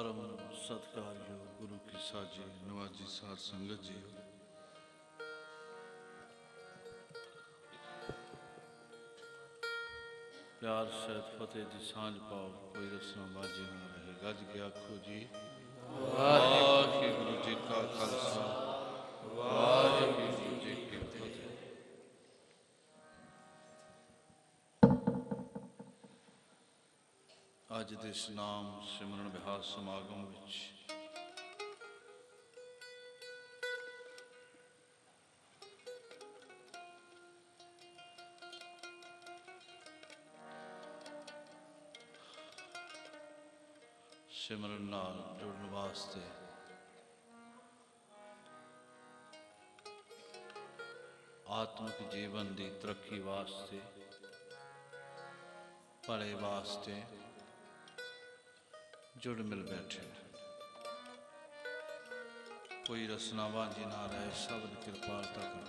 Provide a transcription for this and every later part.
परम सत्कार योग गुरु की साजी नवाजी सार संगत जी, प्यार सहित फतेह दी सांझ पाओ, कोई रस्म बाजी ना रहे। गज के आखो जी वाहिगुरु जी का खालसा वाहिगुरु जी की फतेह। अज दे इस नाम सिमरन बिहार समागम विच सिमरन नाल जुड़न वास्ते आत्मिक जीवन की तरक्की वास्ते भले वास्ते जुड़ मिल बैठे। कोई रसना बांझी ना रहे, सब कृपालता कर।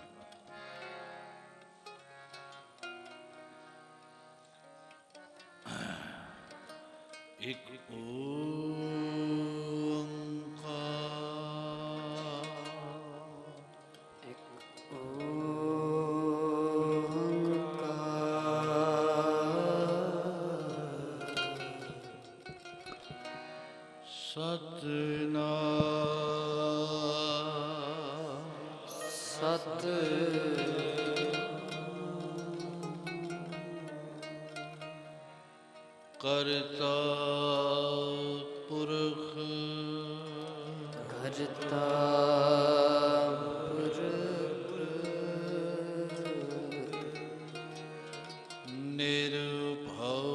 एक करता पुरख करता निर्भव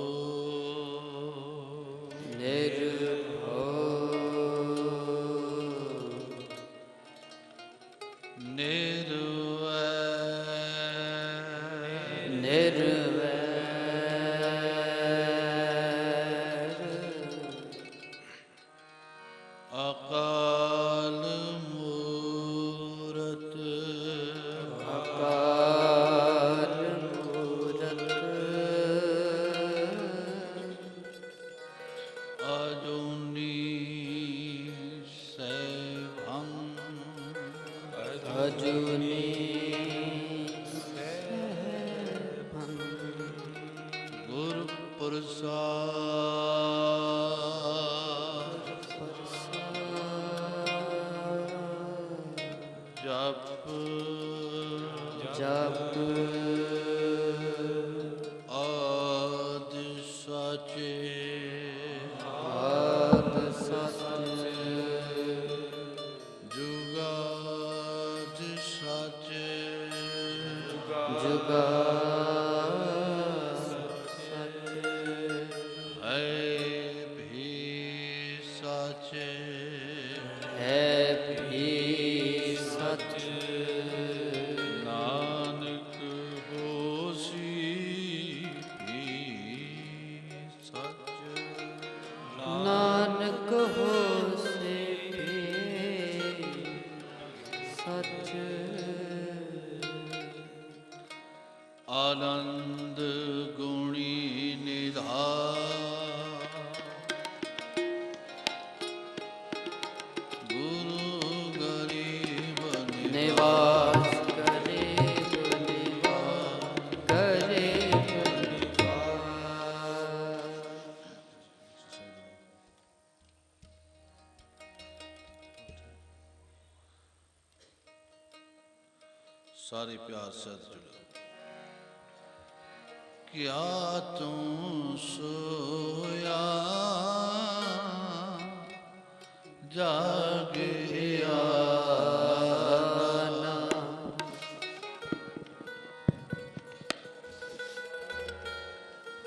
अकाल मूरत अजूनी सैभं गुरु प्रसाद जप आद साचे जुगाद साचे है भी साचे नानक होसी भी सच। नानक हो से सच। आनंद गुणी निधान गुरु गरीब निवास गरीब सारे प्यार साथ जुड़ो। क्या तू सोया जागया ना,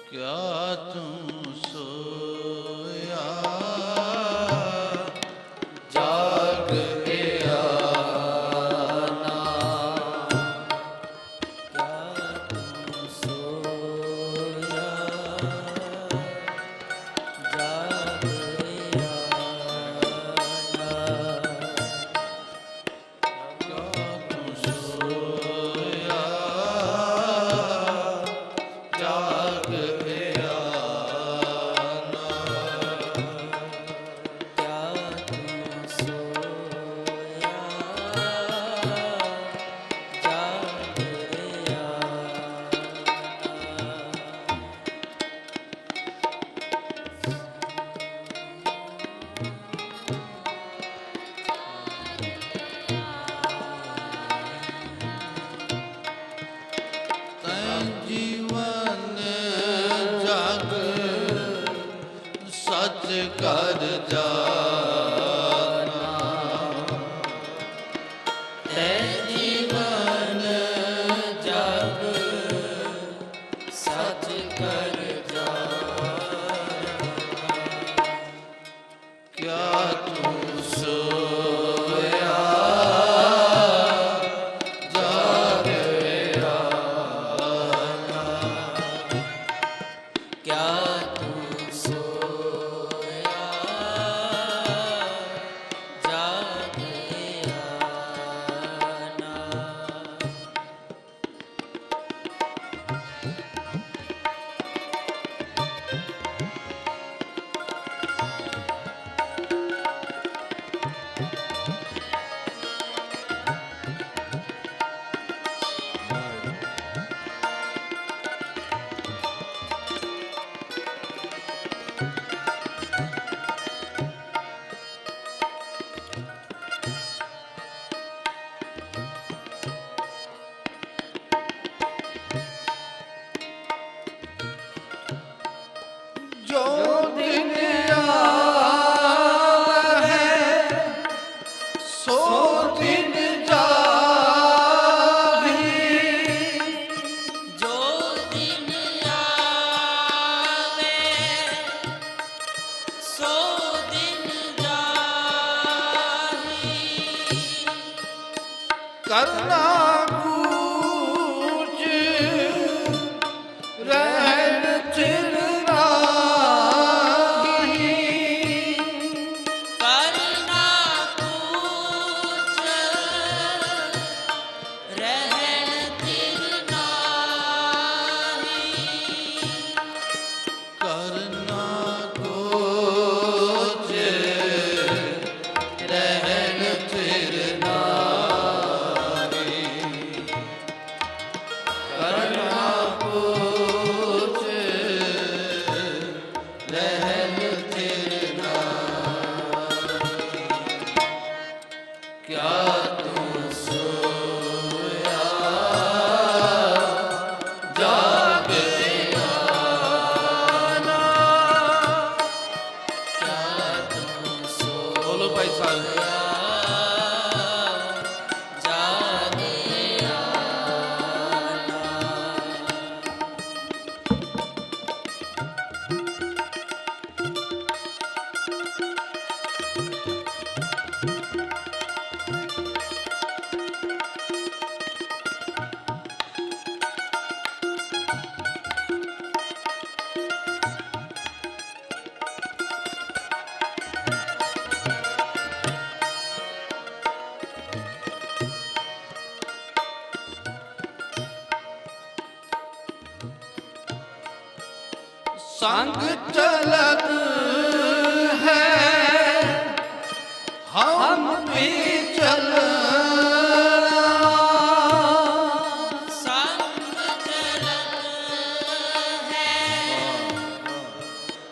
क्या तू सोया जाग गया ना, कर जाना, ते जीवन जग सच कर जाना। क्या तू सोया जागया ना, क्या तू सोया जागया ना। जो दिन आवे सो दिन जाही, जो दिन आवे सो दिन जाही। करना कूच रहन थिर राही, करना कुछ रहन थिर नाही। करना कूच रहन थिर नाही, करना कूच रहन थिर नाही। क्या तू सोया जागया ना, क्या तू बोलो भाई साहब। जागया ना। संग चलत है हम भी चलना, संग चलत है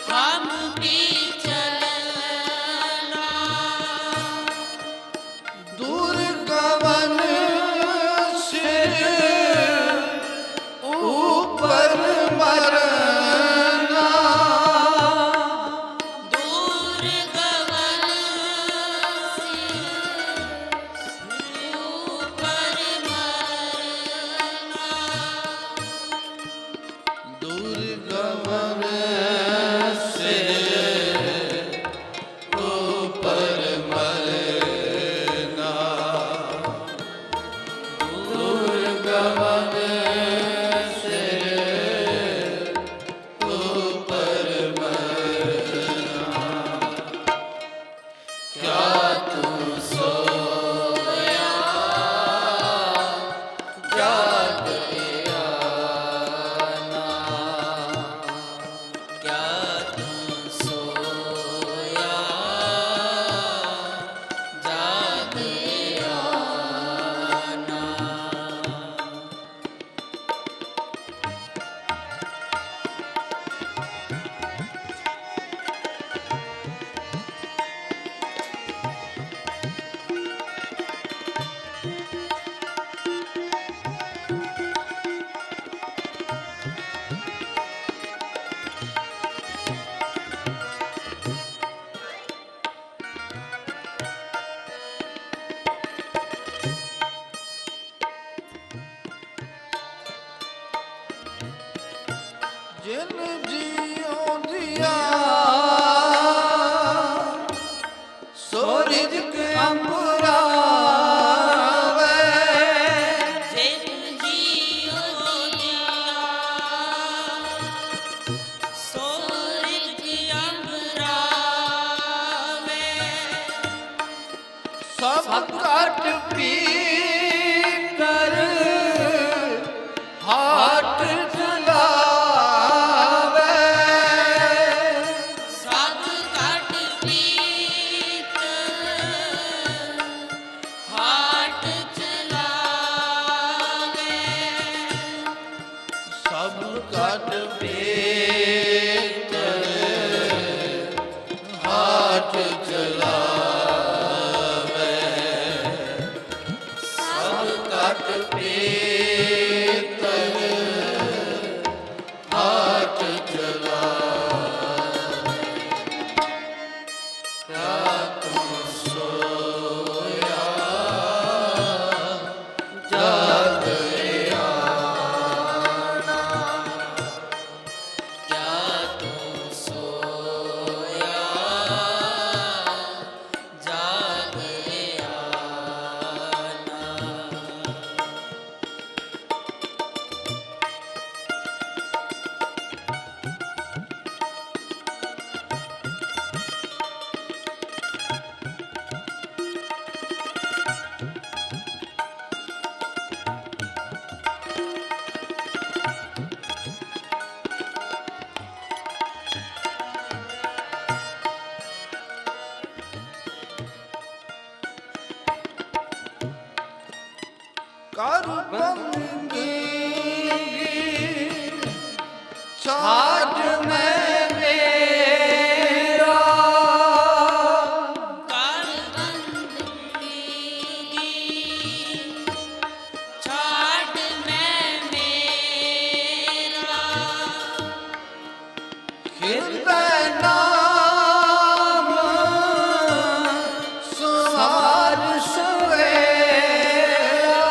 हम भी चलना। दूर कवन सिर ऊपर मरना, ਸਭ ਘਟ ਪੀ ਕਰ ਹਾਟ ਜਲਾਵੇ ਸਭ ਘਟ ਪੀਤ ਹਾਟ ਚਲਾਵੇ ਸਭ ਘਟ ਪੀ ਹਾਟ ਚਲਾਵੇ ਸਭ ਘਟ ਪੀ ਹਾਟ ਚਲਾਵੇ ਕਿਆ ਤੂੰ ਸੋਇਆ ਜਾਗ ਕਿਆ ਤੂੰ ਸੋਇਆ ਜਾਗ ਆਨਾ ਕਰ ਬੰਦਗੀ ਛਾੜ ਮੈਂ ਮੇਰਾ ਕਰ ਬੰਦਗੀ ਛਾੜ ਮੈਂ ਮੇਰਾ ਹਿਰਦੈ ਨਾਮ ਸਵਾਰ ਸਵੇਰਾ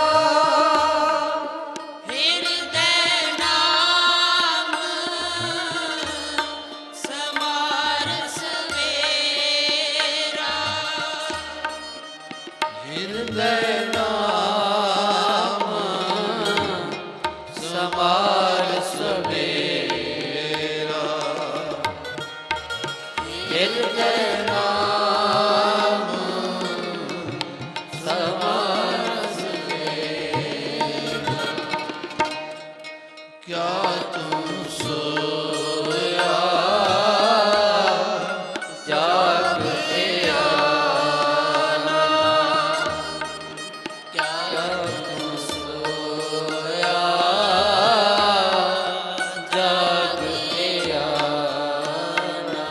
ਹਿਰਦੈ ਨਾਮ ਸਮਾਰ ਸਵੇਰਾ ਹਿਰਦੈ ਨਾਮ ਸਮਾਰ ਸਵੇਰਾ ਹਿਰਦੈ ਨਾਮ ਸਮਾਰ ਸਵੇਰਾ ਕਿਆ ਤੂੰ ਸੋਇਆ ਜਾਗ ਆਨਾ ਕਿਆ ਤੂੰ ਸੋਇਆ ਜਾਗ ਆਨਾ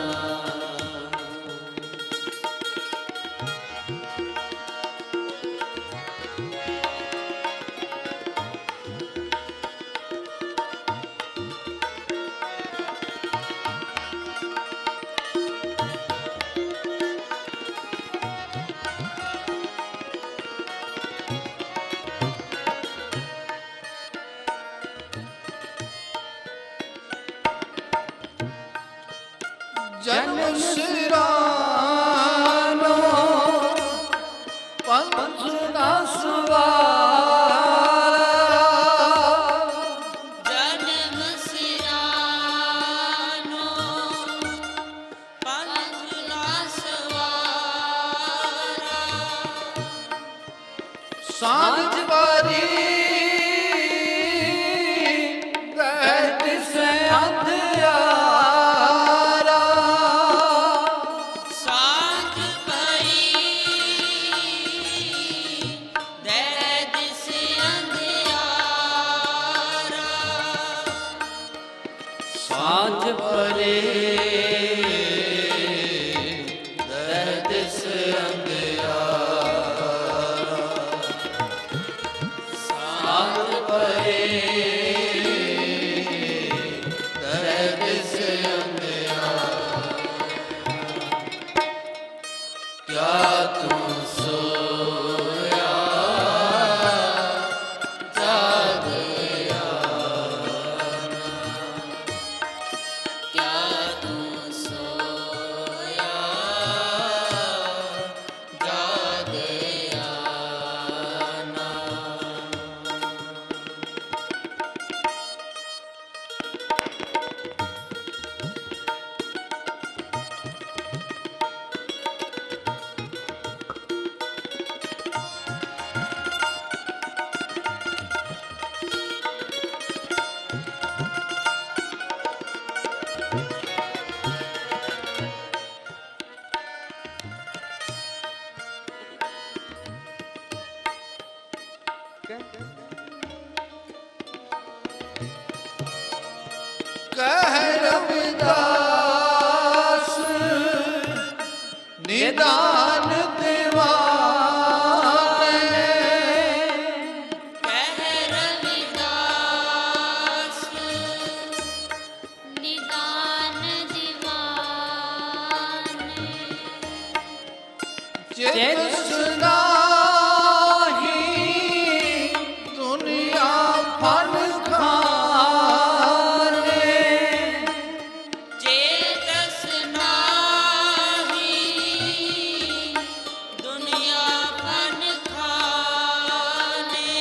ਜਨਮ ਸਿਰਾਨੋ ਪੰਜ ਨਾ ਸਵਾਰਾ ਜਨਮ ਸਿਰਾਨੋ ਪੰਜ ਨਾ ਸਵਾਰਾ ਸਾਂਝ ਵਾਰੀ ਰਹਿਤ ਸੇ ਅੰਧਿਆਰਾ ਸਾਂਝ ਭਰੀ ਦੇ ਦਿਸ ਅੰਧਿਆਰਾ ਸਾਂਝ ਪਰੇ ਦਰਦ ਸੇ ਅੰਧਿਆਰਾ ਸਾਂਝ ਪਰੇ ਦਰਦ ਸੇ ਅੰਧਿਆਰਾ ਕਿਆ ਤੂੰ ਸੋਇਆ ਜਾਗ ਕਿਆ ਤੂੰ ਸੋਇਆ ਜਾਗ ਆਨਾ कह रविदास निदान दीवाने, कह रविदास निदान दीवाने, चित सुनाही दुनिया फन खाने, चेतस नाही दुनिया फन खाने,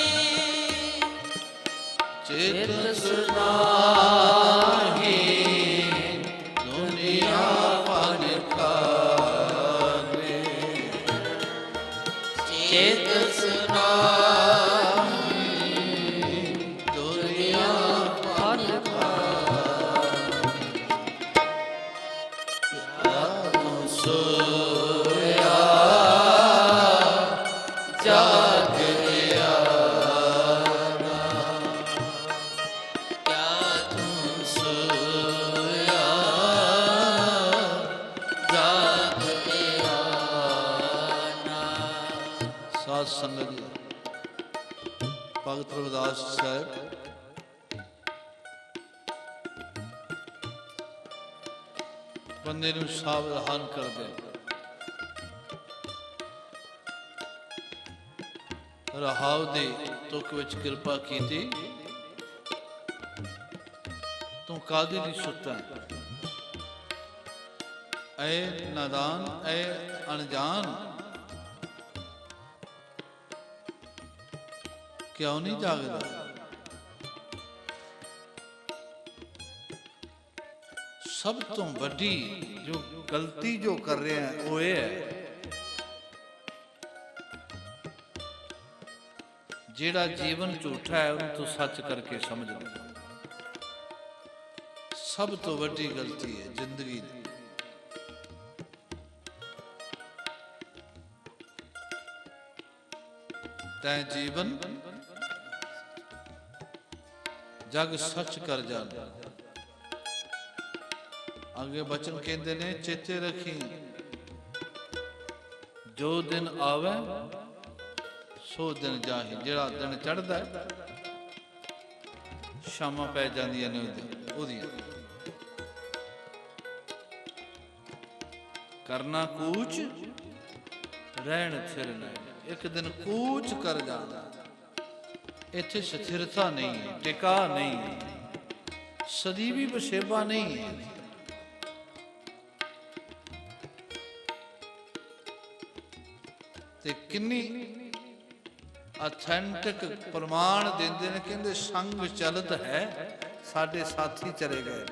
चित सुनाही दुनिया फन खाने, चेतस दुनिया फन सोया जाग गया, क्या तू सोया जाग गया। साध संगत जी, भगत रविदास साहब बंदे ਨੂੰ ਸਾਵਧਾਨ ਕਰਦੇ, ਰਹਾਉ ਦੀ ਤੁਕ ਵਿੱਚ ਕਿਰਪਾ ਕੀਤੀ। ਤੂੰ ਕਾਦੀ ਲਈ ਸੁੱਤਾ ਐ ਨਾਦਾਨ ਐ ਅਣਜਾਨ, ਕਿਉਂ ਨਹੀਂ ਜਾਗਦਾ? ਸਭ ਤੋਂ ਵੱਡੀ ਜੋ ਗਲਤੀ ਜੋ ਕਰ ਰਹੇ ਹੈ ਉਹ ਇਹ ਹੈ, ਜਿਹੜਾ ਜੀਵਨ ਝੂਠਾ ਹੈ ਉਹਨੂੰ ਤੂੰ ਸੱਚ ਕਰਕੇ ਸਮਝ ਲੈ। ਸਭ ਤੋਂ ਵੱਡੀ ਗਲਤੀ ਹੈ ਜ਼ਿੰਦਗੀ ਦੀ। ਤੈਂ ਜੀਵਨ ਜਗ ਸੱਚ ਕਰ ਜਾਣਾ। ਅੱਗੇ ਬਚਨ ਕਹਿੰਦੇ ਨੇ, ਚੇਤੇ ਰੱਖੀ ਜੋ ਦਿਨ ਆਵੇ ਸੋ ਦਿਨ ਜਾਹੀ। ਜਿਹੜਾ ਦਿਨ ਚੜ੍ਹਦਾ ਸ਼ਾਮਾਂ ਪੈ ਜਾਂਦੀਆਂ ਨੇ ਉਹਦੀਆਂ। ਕਰਨਾ ਕੂਚ ਰਹਿਣ ਥਿਰ ਨਹੀਂ, ਇੱਕ ਦਿਨ ਕੂਚ ਕਰ ਜਾਂਦਾ। ਇੱਥੇ ਸਥਿਰਤਾ ਨਹੀਂ ਹੈ, ਟਿਕਾ ਨਹੀਂ ਹੈ, ਸਦੀ ਵੀ ਵਸੇਬਾ ਨਹੀਂ ਹੈ। ਤੇ ਕਿੰਨੀ ਅਥੈਂਟਿਕ ਪ੍ਰਮਾਣ ਦਿੰਦੇ ਨੇ, ਕਹਿੰਦੇ ਸੰਗ ਚਲਤ ਹੈ ਸਾਡੇ ਸਾਥੀ ਚਲੇ ਗਏ,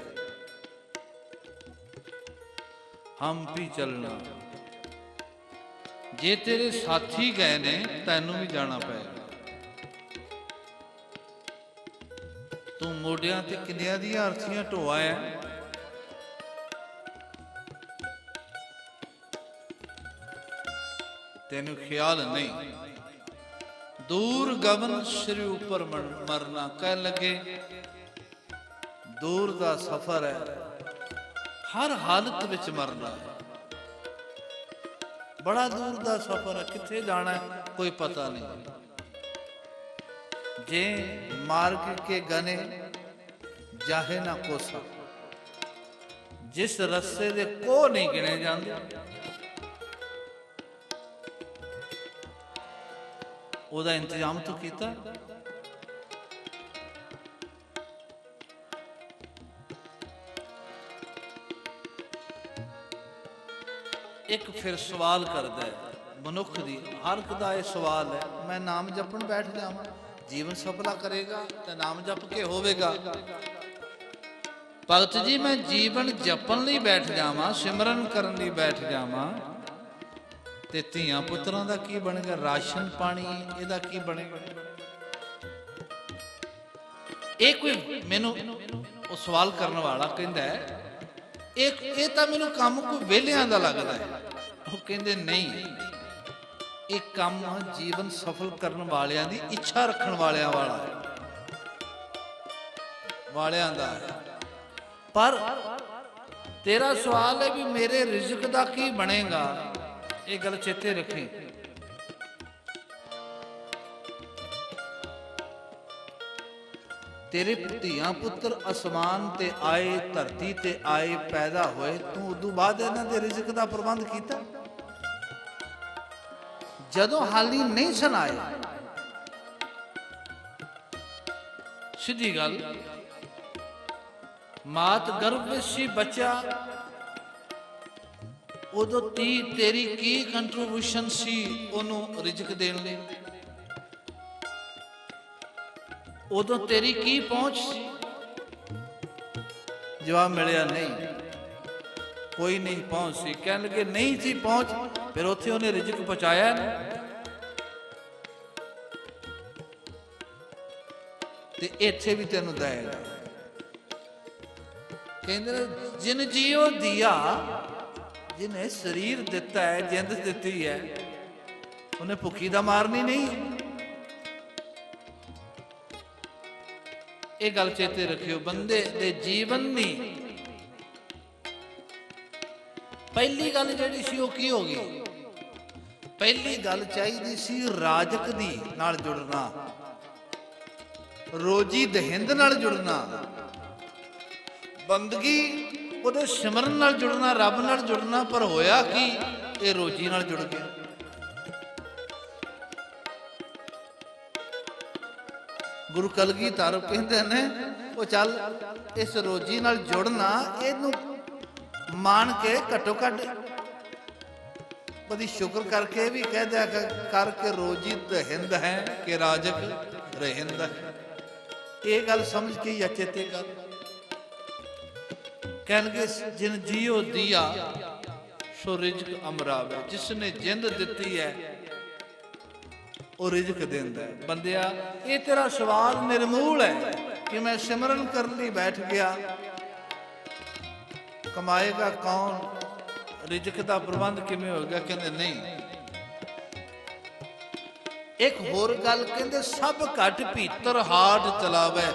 ਹਮ ਵੀ ਚੱਲਣਾ। ਜੇ ਤੇਰੇ ਸਾਥੀ ਗਏ ਨੇ ਤੈਨੂੰ ਵੀ ਜਾਣਾ ਪਏਗਾ। ਤੂੰ ਮੋਢਿਆਂ ਤੇ ਕਿੰਨਿਆਂ ਦੀਆਂ ਅਰਥੀਆਂ ਢੋਆ ਹੈ, ਤੈਨੂੰ ਖਿਆਲ ਨਹੀਂ। ਦੂਰ ਗਗਨ ਸਿਰ ਉੱਪਰ ਮਰਨਾ, ਕਹਿ ਲੱਗੇ ਦੂਰ ਦਾ ਸਫ਼ਰ ਹੈ, ਹਰ ਹਾਲਤ ਵਿੱਚ ਮਰਨਾ ਹੈ। ਬੜਾ ਦੂਰ ਦਾ ਸਫ਼ਰ ਹੈ, ਕਿੱਥੇ ਜਾਣਾ ਹੈ ਕੋਈ ਪਤਾ ਨਹੀਂ। ਜੇ ਮਾਰਗ ਕੇ ਗਨੇ ਜਾਹੇ ਨਾ ਕੋਸਾ, ਜਿਸ ਰਸਤੇ ਦੇ ਕੋ ਨਹੀਂ ਗਿਣੇ ਜਾਂਦੇ ਉਹਦਾ ਇੰਤਜ਼ਾਮ ਤੂੰ ਕੀਤਾ। ਇੱਕ ਫਿਰ ਸਵਾਲ ਕਰਦਾ ਹੈ ਮਨੁੱਖ ਦੀ, ਹਰ ਇੱਕ ਦਾ ਇਹ ਸਵਾਲ ਹੈ, ਮੈਂ ਨਾਮ ਜਪਣ ਬੈਠ ਜਾਵਾਂ ਜੀਵਨ ਸਫਲਾ ਕਰੇਗਾ ਤੇ ਨਾਮ ਜਪ ਕੇ ਹੋਵੇਗਾ? ਭਗਤ ਜੀ ਮੈਂ ਜੀਵਨ ਜਪਣ ਲਈ ਬੈਠ ਜਾਵਾਂ, ਸਿਮਰਨ ਕਰਨ ਲਈ ਬੈਠ ਜਾਵਾਂ ਤੇ ਧੀਆਂ ਪੁੱਤਰਾਂ ਦਾ ਕੀ ਬਣੇਗਾ? ਰਾਸ਼ਨ ਪਾਣੀ ਇਹਦਾ ਕੀ ਬਣੇਗਾ? ਇਹ ਕੋਈ ਮੈਨੂੰ ਉਹ ਸਵਾਲ ਕਰਨ ਵਾਲਾ ਕਹਿੰਦਾ ਹੈ ਇਹ ਤਾਂ ਮੈਨੂੰ ਕੰਮ ਕੋਈ ਵਿਹਲਿਆਂ ਦਾ ਲੱਗਦਾ ਹੈ। ਉਹ ਕਹਿੰਦੇ ਨਹੀਂ, ਇਹ ਕੰਮ ਜੀਵਨ ਸਫਲ ਕਰਨ ਵਾਲਿਆਂ ਦੀ ਇੱਛਾ ਰੱਖਣ ਵਾਲਿਆਂ ਵਾਲਾ ਹੈ, ਵਾਲਿਆਂ ਦਾ ਹੈ। ਪਰ ਤੇਰਾ ਸਵਾਲ ਹੈ ਵੀ ਮੇਰੇ ਰਿਜ਼ਕ ਦਾ ਕੀ ਬਣੇਗਾ, ਇਹ ਗੱਲ ਚੇਤੇ ਰੱਖੀ। ਤੇਰੇ ਧੀਆਂ ਪੁੱਤਰ ਅਸਮਾਨ ਤੇ ਆਏ, ਧਰਤੀ ਤੇ ਆਏ, ਪੈਦਾ ਹੋਏ, ਤੂੰ ਉਦੋਂ ਬਾਅਦ ਇਹਨਾਂ ਦੇ ਰਿਜ਼ਕ ਦਾ ਪ੍ਰਬੰਧ ਕੀਤਾ? ਜਦੋਂ ਹਾਲੀ ਨਹੀਂ ਸਨ ਆਏ। ਸਿੱਧੀ ਗੱਲ, ਮਾਤ ਗਰਭ ਵਿੱਚ ਸੀ ਬੱਚਾ, ਉਦੋਂ ਤੇਰੀ ਕੀ ਕੰਟਰੀਬਿਊਸ਼ਨ ਸੀ ਉਹਨੂੰ ਰਿਜ਼ਕ ਦੇਣ ਲਈ? ਉਦੋਂ ਤੇਰੀ ਕੀ ਪਹੁੰਚ ਸੀ? ਜਵਾਬ ਮਿਲਿਆ ਨਹੀਂ, ਕੋਈ ਨਹੀਂ ਪਹੁੰਚ ਸੀ। ਕਹਿਣ ਲੱਗੇ ਨਹੀਂ ਸੀ ਪਹੁੰਚ, ਫਿਰ ਉੱਥੇ ਉਹਨੇ ਰਿਜ਼ਕ ਪਹੁੰਚਾਇਆ ਨਾ। ਤੇ ਇੱਥੇ ਵੀ ਤੈਨੂੰ ਦਏਗਾ। ਕਹਿੰਦੇ ਜਿਨ ਜੀਓ ਦਿਆ, ਜਿਹਨੇ ਸਰੀਰ ਦਿੱਤਾ ਹੈ, ਜਿੰਦ ਦਿੱਤੀ ਹੈ, ਉਹਨੇ ਭੁੱਖੀ ਦਾ ਮਾਰਨੀ ਨਹੀਂ। ਇਹ ਗੱਲ ਚੇਤੇ ਰੱਖਿਓ, ਬੰਦੇ ਦੇ ਜੀਵਨ ਦੀ ਪਹਿਲੀ ਗੱਲ ਜਿਹੜੀ ਸੀ ਉਹ ਕੀ ਹੋ ਗਈ? ਪਹਿਲੀ ਗੱਲ ਚਾਹੀਦੀ ਸੀ ਰਾਜਕ ਦੀ ਨਾਲ ਜੁੜਨਾ, ਰੋਜੀ ਦਹਿੰਦ ਨਾਲ ਜੁੜਨਾ, ਬੰਦਗੀ ਉਹਦੇ ਸਿਮਰਨ ਨਾਲ ਜੁੜਨਾ, ਰੱਬ ਨਾਲ ਜੁੜਨਾ। ਪਰ ਹੋਇਆ ਕੀ? ਇਹ ਰੋਜੀ ਨਾਲ ਜੁੜ ਗਿਆ। ਗੁਰੂ ਕਲਗੀਧਰ ਕਹਿੰਦੇ ਨੇ ਉਹ ਚੱਲ ਇਸ ਰੋਜੀ ਨਾਲ ਜੁੜਨਾ, ਇਹਨੂੰ ਮਾਣ ਕੇ ਘੱਟੋ ਘੱਟ ਬੜੀ ਸ਼ੁਕਰ ਕਰਕੇ ਵੀ ਕਹਿ ਦਿਆ ਕਰਕੇ ਰੋਜੀ ਦਹਿੰਦ ਹੈ ਕਿ ਰਾਜਕ ਰਹਿੰਦ ਹੈ। ਇਹ ਗੱਲ ਸਮਝ ਕੇ ਜਾਂ ਚੇਤੇ ਕਰ। ਕਹਿਣਗੇ ਜਿਨ ਜੀਓ ਦਿਆ ਸੋ ਰਿਜ਼ਕ ਅਮਰਾਵੇ, ਜਿਸ ਨੇ ਜਿੰਦ ਦਿੱਤੀ ਹੈ ਉਹ ਰਿਜ਼ਕ ਦਿੰਦਾ ਹੈ। ਬੰਦਿਆ, ਇਹ ਤੇਰਾ ਸਵਾਲ ਨਿਰਮੂਲ ਹੈ ਕਿ ਮੈਂ ਸਿਮਰਨ ਕਰਨ ਲਈ ਬੈਠ ਗਿਆ, ਕਮਾਏਗਾ ਕੌਣ, ਰਿਜ਼ਕ ਦਾ ਪ੍ਰਬੰਧ ਕਿਵੇਂ ਹੋਏਗਾ? ਕਹਿੰਦੇ ਨਹੀਂ। ਇੱਕ ਹੋਰ ਗੱਲ ਕਹਿੰਦੇ ਸਭ ਘਟ ਭੀਤਰ ਹਾਟ ਚਲਾਵੇ,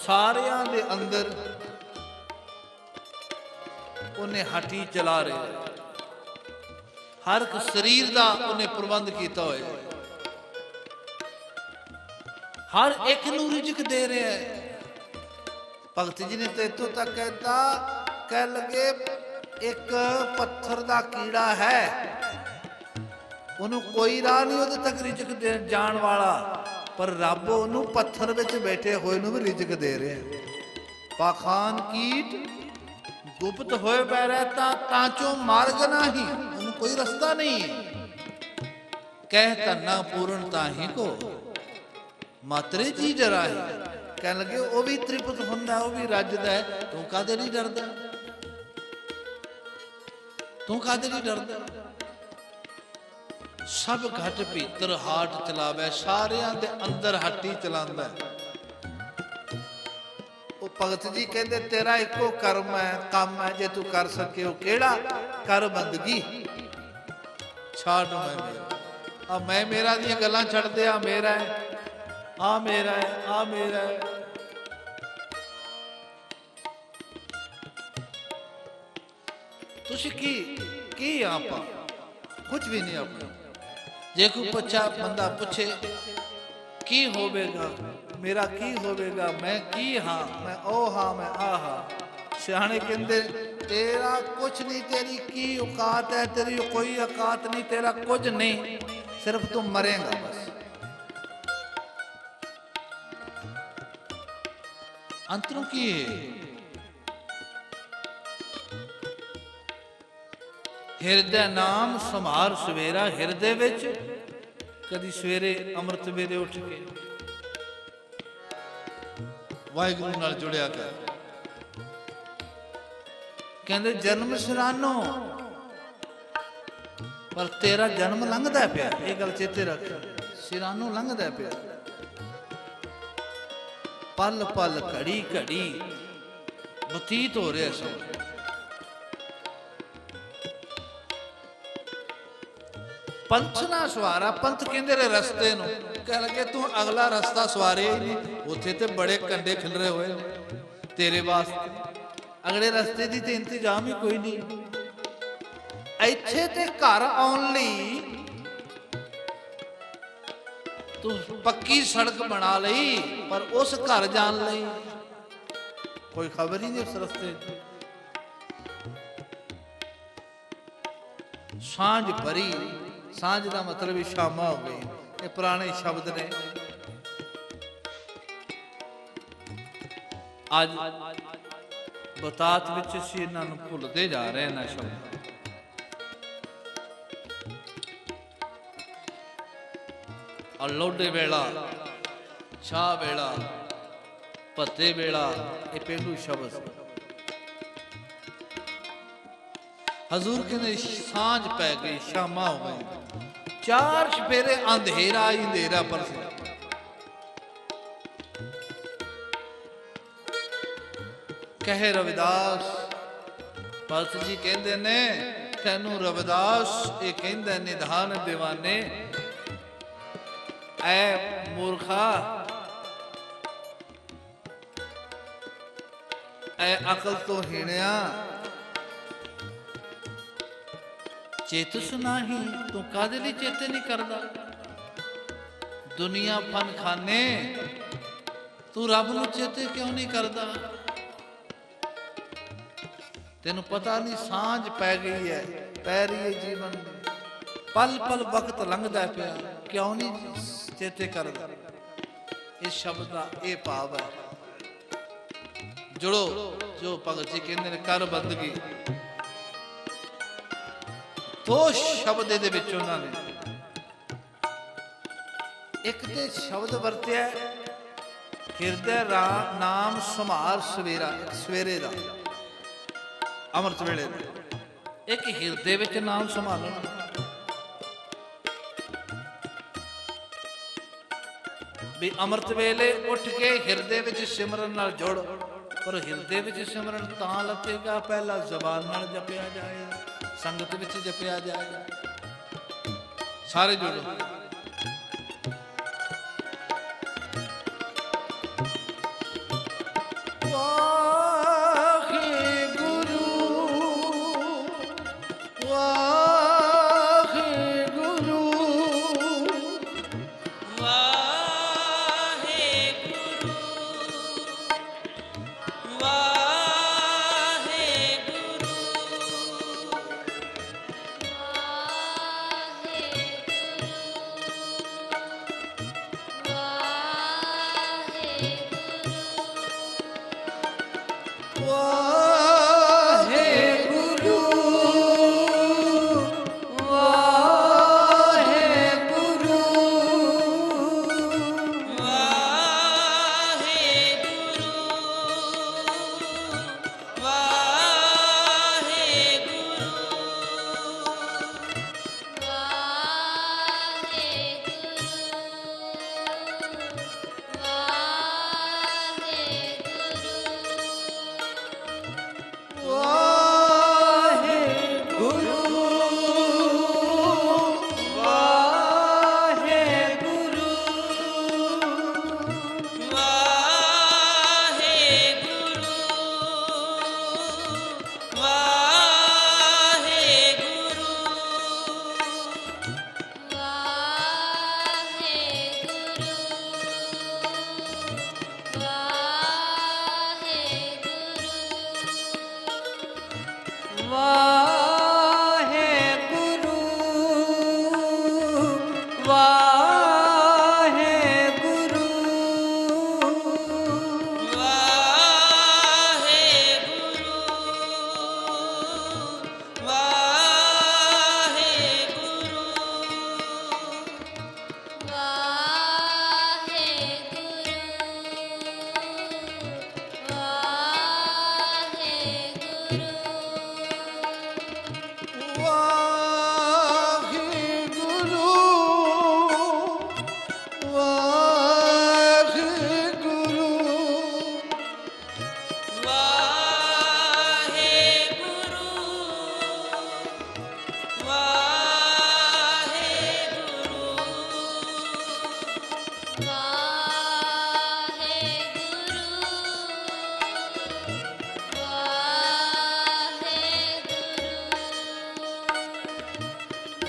ਸਾਰਿਆਂ ਦੇ ਅੰਦਰ ਉਹਨੇ ਹੱਟੀ ਚਲਾ ਰਿਹਾ, ਹਰ ਇੱਕ ਸਰੀਰ ਦਾ ਉਹਨੇ ਪ੍ਰਬੰਧ ਕੀਤਾ ਹੋਇਆ, ਹਰ ਇੱਕ ਨੂੰ ਰਿਜ਼ਕ ਦੇ ਰਿਹਾ ਹੈ। ਭਗਤ ਜੀ ਨੇ ਤਾਂ ਇੱਥੋਂ ਤੱਕ ਕਹਿਤਾ, ਕਹਿ ਲਗੇ ਇੱਕ ਪੱਥਰ ਦਾ ਕੀੜਾ ਹੈ, ਉਹਨੂੰ ਕੋਈ ਰਾਹ ਨਹੀਂ ਉਹਦੇ ਤੱਕ ਰਿਜ਼ਕ ਦੇਣ ਜਾਣ ਵਾਲਾ, ਪਰ ਰੱਬ ਉਹਨੂੰ ਪੱਥਰ ਵਿੱਚ ਬੈਠੇ ਹੋਏ ਨੂੰ ਵੀ ਰਿਜ਼ਕ ਦੇ ਰਿਹਾ। ਪਾਖਾਨ ਕੀਟ ਗੁਪਤ ਹੋਏ ਪੈ ਰਹਤਾ, ਤਾਂ ਚੋ ਮਾਰਗ ਨਹੀਂ, ਉਹਨੂੰ ਕੋਈ ਰਸਤਾ ਨਹੀਂ ਹੈ। ਕਹਿ ਧੰਨਾ ਪੂਰਨ ਤਾਹੀ ਕੋ ਮਾਤਰੇ ਜੀ ਡਰਾ ਹੈ। ਕਹਿਣ ਲੱਗੇ ਉਹ ਵੀ ਤ੍ਰਿਪਤ ਹੁੰਦਾ, ਉਹ ਵੀ ਰੱਜਦਾ ਹੈ, ਤੂੰ ਕਾਹਦੇ ਲਈ ਡਰਦਾ? ਤੂੰ ਕਾਹਦੇ ਲਈ ਡਰਦਾ? ਸਭ ਘਟ ਭੀਤਰ ਹਾਟ ਚਲਾਵੇ, ਸਾਰਿਆਂ ਦੇ ਅੰਦਰ ਹੱਟੀ ਚਲਾਉਂਦਾ। ਉਹ ਭਗਤ ਜੀ ਕਹਿੰਦੇ ਤੇਰਾ ਇੱਕੋ ਕਰਮ ਹੈ, ਕੰਮ ਹੈ, ਜੇ ਤੂੰ ਕਰ ਸਕੇ ਉਹ ਕਿਹੜਾ? ਕਰ ਬੰਦਗੀ, ਛੱਡ ਮੈਂ ਮੇਰਾ। ਮੈਂ ਮੇਰਾ ਦੀਆਂ ਗੱਲਾਂ ਛੱਡਦੇ, ਆ ਮੇਰਾ ਹੈ, ਆ ਮੇਰਾ ਹੈ, ਆ ਮੇਰਾ ਹੈ। ਤੁਸੀਂ ਕੀ ਆਪਾਂ ਕੁਝ ਵੀ ਨਹੀਂ ਆਪਣਾ। ਜੇ ਕੋਈ ਬੰਦਾ ਪੁੱਛੇ ਕੀ ਹੋਵੇਗਾ, ਮੇਰਾ ਕੀ ਹੋਵੇਗਾ, ਮੈਂ ਕੀ ਹਾਂ, ਮੈਂ ਉਹ ਹਾਂ, ਮੈਂ ਆ ਹਾਂ। ਸਿਆਣੇ ਕਹਿੰਦੇ ਤੇਰਾ ਕੁਝ ਨਹੀਂ, ਤੇਰੀ ਕੀ ਔਕਾਤ ਹੈ? ਤੇਰੀ ਕੋਈ ਔਕਾਤ ਨਹੀਂ, ਤੇਰਾ ਕੁਝ ਨਹੀਂ, ਸਿਰਫ ਤੂੰ ਮਰੇਗਾ ਬਸ। ਅੰਤਰੋਂ ਕੀ ਹੈ? ਹਿਰਦੇ ਨਾਮ ਸੰਭਾਰ ਸਵੇਰਾ, ਹਿਰਦੇ ਵਿੱਚ ਕਦੀ ਸਵੇਰੇ ਅੰਮ੍ਰਿਤ ਵੇਲੇ ਉੱਠ ਕੇ ਵਾਹਿਗੁਰੂ ਨਾਲ ਜੁੜਿਆ ਕਰ। ਕਹਿੰਦੇ ਜਨਮ ਸਿਰਾਨੋ, ਪਰ ਤੇਰਾ ਜਨਮ ਲੰਘਦਾ ਪਿਆ, ਇਹ ਗੱਲ ਚੇਤੇ ਰੱਖ। ਸਿਰਾਨੋ ਲੰਘਦਾ ਪਿਆ, ਪਲ ਪਲ ਘੜੀ ਘੜੀ ਬਤੀਤ ਹੋ ਰਿਹਾ ਸਭ। ਪੰਥ ਨਾ ਸਵਾਰਾ। ਪੰਥ ਕਹਿੰਦੇ ਰੇ ਰਸਤੇ ਨੂੰ, ਕਹਿ ਲਗੇ ਤੂੰ ਅਗਲਾ ਰਸਤਾ ਸਵਾਰਿਆ ਹੀ ਨਹੀਂ, ਉੱਥੇ ਤੇ ਬੜੇ ਕੰਡੇ ਖਿਲਰੇ ਹੋਏ ਤੇਰੇ ਵਾਸਤੇ, ਅਗਲੇ ਰਸਤੇ ਦੀ ਤੇ ਇੰਤਜ਼ਾਮ ਹੀ ਕੋਈ ਨਹੀਂ। ਇੱਥੇ ਤੇ ਘਰ ਆਉਣ ਲਈ ਤੂੰ ਪੱਕੀ ਸੜਕ ਬਣਾ ਲਈ, ਪਰ ਉਸ ਘਰ ਜਾਣ ਲਈ ਕੋਈ ਖਬਰ ਹੀ ਨਹੀਂ ਉਸ ਰਸਤੇ। ਸਾਂਝ ਭਰੀ, ਸਾਂਝ ਦਾ ਮਤਲਬ ਹੀ ਸ਼ਾਮਾਂ ਹੋ ਗਈ। ਇਹ ਪੁਰਾਣੇ ਸ਼ਬਦ ਨੇ। ਅੱਜ ਬਤਾਤ ਵਿੱਚ ਅਸੀਂ ਇਹਨਾਂ ਨੂੰ ਭੁੱਲਦੇ ਜਾ ਰਹੇ ਹਾਂ। ਸ਼ਬਦ ਅਲੋਡੇ ਵੇਲਾ, ਛਾਹ ਵੇਲਾ, ਪੱਤੇ ਵੇਲਾ, ਇਹ ਪਹਿਲੂ ਸ਼ਬਦ ਸੀ। ਹਜ਼ੂਰ ਕਹਿੰਦੇ ਸਾਂਝ ਪੈ ਗਈ, ਸ਼ਾਮਾਂ ਹੋ ਗਈ, ਚਾਰ ਚੁਫੇਰੇ ਅੰਧੇਰਾ ਹੀ ਅੰਧੇਰਾ ਪਰ ਸੀ। ਕਹੇ ਰਵਿਦਾਸ, ਭਗਤ ਜੀ ਕਹਿੰਦੇ ਨੇ ਤੈਨੂੰ ਰਵਿਦਾਸ ਇਹ ਕਹਿੰਦਾ ਨਿਧਾਨ ਦੀਵਾਨੇ, ਐ ਮੂਰਖਾ, ਐ ਅਕਲ ਤੋਂ ਹੀਣਿਆ, ਚੇਤਸ ਨਹੀਂ ਤੂੰ ਕਾਹਦੇ ਲਈ ਚੇਤੇ ਨਹੀਂ ਕਰਦਾ? ਦੁਨੀਆ ਫਨ ਖਾਨੇ, ਤੂੰ ਰੱਬ ਨੂੰ ਚੇਤੇ ਕਿਉਂ ਨਹੀਂ ਕਰਦਾ? ਤੈਨੂੰ ਪਤਾ ਨਹੀਂ ਸਾਂਝ ਪੈ ਗਈ ਹੈ, ਪੈ ਰਹੀ ਹੈ ਜੀਵਨ ਦੀ, ਪਲ ਪਲ ਵਕਤ ਲੰਘਦਾ ਪਿਆ, ਕਿਉਂ ਨਹੀਂ ਚੇਤੇ ਕਰਦਾ? ਇਸ ਸ਼ਬਦ ਦਾ ਇਹ ਭਾਵ ਹੈ। ਜੁੜੋ, ਜੋ ਭਗਤ ਜੀ ਕਹਿੰਦੇ ਨੇ ਕਰ ਬੰਦਗੀ, ਦੋ ਸ਼ਬਦ ਦੇ ਵਿੱਚ ਉਹਨਾਂ ਨੇ ਇੱਕ ਤੇ ਸ਼ਬਦ ਵਰਤਿਆ ਹਿਰਦੇ ਨਾਮ ਸੰਭਾਰ ਸਵੇਰਾ, ਸਵੇਰੇ ਦਾ ਅੰਮ੍ਰਿਤ ਵੇਲੇ ਦਾ, ਇੱਕ ਹਿਰਦੇ ਵਿੱਚ ਨਾਮ ਸੰਭਾਲਣਾ। ਵੀ ਅੰਮ੍ਰਿਤ ਵੇਲੇ ਉੱਠ ਕੇ ਹਿਰਦੇ ਵਿੱਚ ਸਿਮਰਨ ਨਾਲ ਜੁੜ, ਪਰ ਹਿਰਦੇ ਵਿੱਚ ਸਿਮਰਨ ਤਾਂ ਲੱਤੇਗਾ ਪਹਿਲਾਂ ਜ਼ਬਾਨ ਨਾਲ ਜਪਿਆ ਜਾਏ, ਸੰਗਤ ਵਿੱਚ ਜਪਿਆ ਜਾਏ। ਸਾਰੇ ਜੁੜੋ।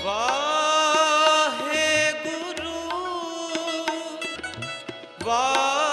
ਵਾਹਿਗੁਰੂ ਵਾਹਿਗੁਰੂ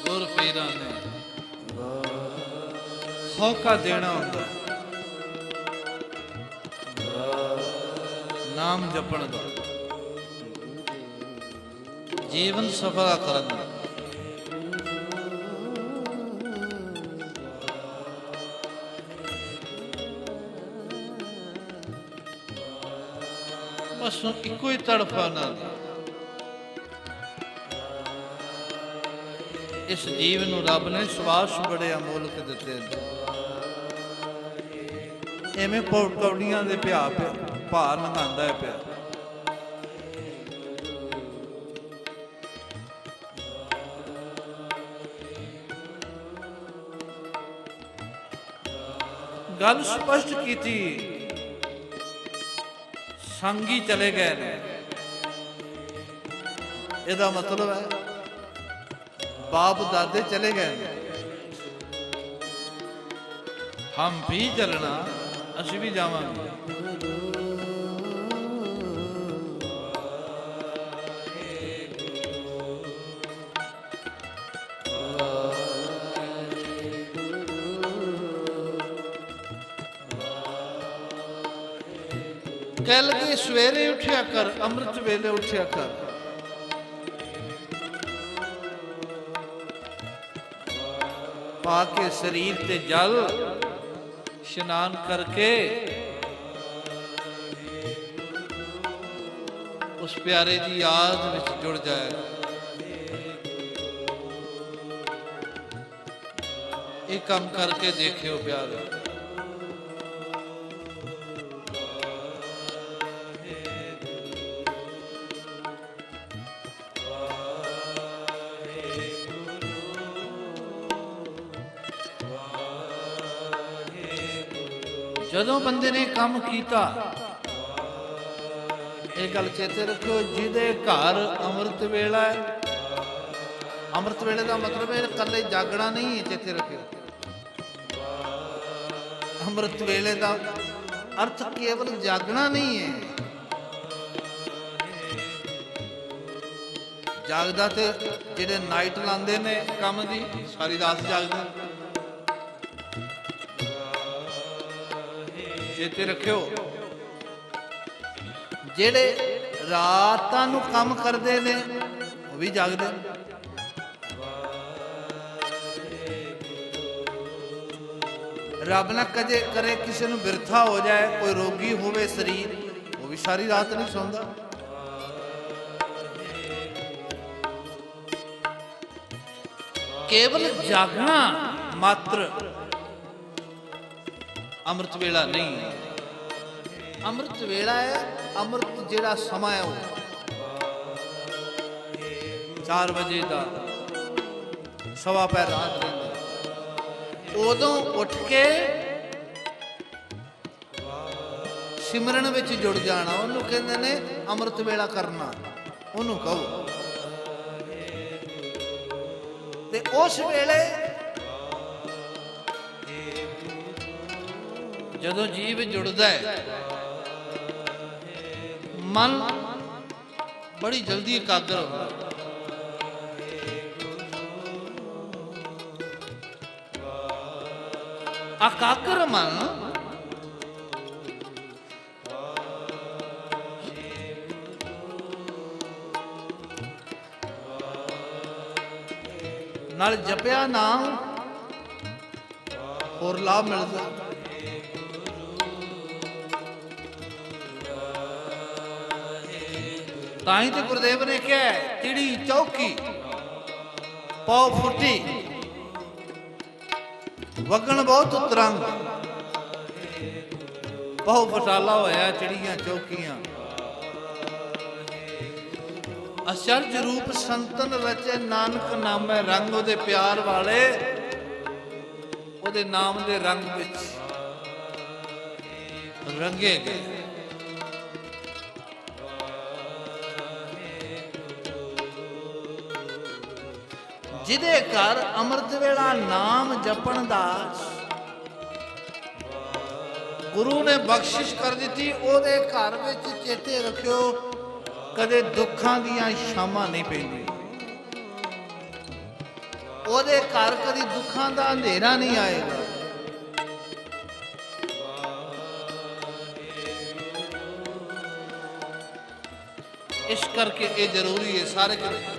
ਗੁਰ ਪੀਰਾਂ ਨੇ ਹੋਕਾ ਦੇਣਾ ਹੁੰਦਾ ਨਾਮ ਜਪਣ ਦਾ ਜੀਵਨ ਸਫਲ ਕਰਨ ਦਾ ਬਸ ਇੱਕੋ ਹੀ ਤੜਫਾ ਨਾਲ ਇਸ ਜੀਵ ਨੂੰ ਰੱਬ ਨੇ ਸਵਾਸ ਬੜੇ ਅਮੋਲਕ ਦਿੱਤੇ ਨੇ ਐਵੇਂ ਪੌੜੀਆਂ ਦੇ ਭਾਰ ਲੰਘਾਉਂਦਾ ਹੈ ਪਿਆ ਗੱਲ ਸਪਸ਼ਟ ਕੀਤੀ ਸੰਗੀ ਚਲੇ ਗਏ ਨੇ ਇਹਦਾ ਮਤਲਬ ਹੈ बाप दादे चले गए हम भी चलना असी भी जावांगे कह लगे सवेरे उठिया कर अमृत वेले उठिया कर पाके शरीर ते जल स्नान करके उस प्यारे की याद विच जुड़ जाए ये काम करके देखियो प्यारे ਜਦੋਂ ਬੰਦੇ ਨੇ ਕੰਮ ਕੀਤਾ ਇਹ ਗੱਲ ਚੇਤੇ ਰੱਖਿਓ ਜਿਹਦੇ ਘਰ ਅੰਮ੍ਰਿਤ ਵੇਲਾ ਹੈ ਅੰਮ੍ਰਿਤ ਵੇਲੇ ਦਾ ਮਤਲਬ ਇਹ ਇਕੱਲੇ ਜਾਗਣਾ ਨਹੀਂ ਹੈ ਚੇਤੇ ਰੱਖਿਓ ਅੰਮ੍ਰਿਤ ਵੇਲੇ ਦਾ ਅਰਥ ਕੇਵਲ ਜਾਗਣਾ ਨਹੀਂ ਹੈ ਜਾਗਦਾ ਤੇ ਜਿਹੜੇ ਨਾਈਟ ਲਾਉਂਦੇ ਨੇ ਕੰਮ ਦੀ ਸਾਰੀ ਰਾਤ ਜਾਗਦੇ चेते रखियो जेड़े रातां नूं काम करदे ने वो भी जागदे रब ना कजे करे किसी नूं बिरथा हो जाए कोई रोगी होवे शरीर वो भी सारी रात नहीं सौंदा केवल जागना मात्र अमृत वेला नहीं है अमृत वेला है अमृत जेड़ा समय है 4 बजे का सवा पैर रात रहिंदा ਉਦੋਂ ਉੱਠ ਕੇ ਸਿਮਰਨ ਵਿੱਚ ਜੁੜ ਜਾਣਾ, ਉਹਨੂੰ ਕਹਿੰਦੇ ਨੇ ਅੰਮ੍ਰਿਤ ਵੇਲਾ ਕਰਨਾ, ਉਹਨੂੰ ਕਹੋ। ਤੇ ਉਸ ਵੇਲੇ ਜਦੋਂ ਜੀਵ ਜੁੜਦਾ ਹੈ, ਮਨ ਬੜੀ ਜਲਦੀ ਇਕਾਗਰ ਹੁੰਦਾ। ਇਕਾਗਰ ਮਨ ਨਾਲ ਜਪਿਆ ਨਾਮ ਹੋਰ ਲਾਭ ਮਿਲਦਾ। ਤਾਂ ਹੀ ਤੇ ਗੁਰਦੇਵ ਨੇ ਕਿਹਾ ਤਿੜੀ ਚੌਕੀ ਪਉ ਫੁੱਟੀ ਵਗਣ ਬਹੁਤ ਉਤਰੰਗ। ਬਹੁ ਫਟਾਲਾ ਹੋਇਆ ਚਿੜੀਆਂ ਚੌਕੀਆਂ। ਅਚਰਜ ਰੂਪ ਸੰਤਨ ਰਚੇ ਨਾਨਕ ਨਾਮੈ ਰੰਗ। ਉਹਦੇ ਪਿਆਰ ਵਾਲੇ ਉਹਦੇ ਨਾਮ ਦੇ ਰੰਗ ਵਿੱਚ ਰੰਗੇ ਗਏ। ਜਿਹਦੇ ਘਰ ਅੰਮ੍ਰਿਤ ਵੇਲਾ ਨਾਮ ਜਪਣ ਦਾ ਗੁਰੂ ਨੇ ਬਖਸ਼ਿਸ਼ ਕਰ ਦਿੱਤੀ, ਉਹਦੇ ਘਰ ਵਿੱਚ ਚੇਤੇ ਰੱਖਿਓ ਕਦੇ ਦੁੱਖਾਂ ਦੀਆਂ ਸ਼ਾਮਾਂ ਨਹੀਂ ਪੈਂਦੀਆਂ। ਉਹਦੇ ਘਰ ਕਦੀ ਦੁੱਖਾਂ ਦਾ ਹਨੇਰਾ ਨਹੀਂ ਆਏਗਾ। ਇਸ ਕਰਕੇ ਇਹ ਜ਼ਰੂਰੀ ਹੈ ਸਾਰੇ ਕਰਕੇ।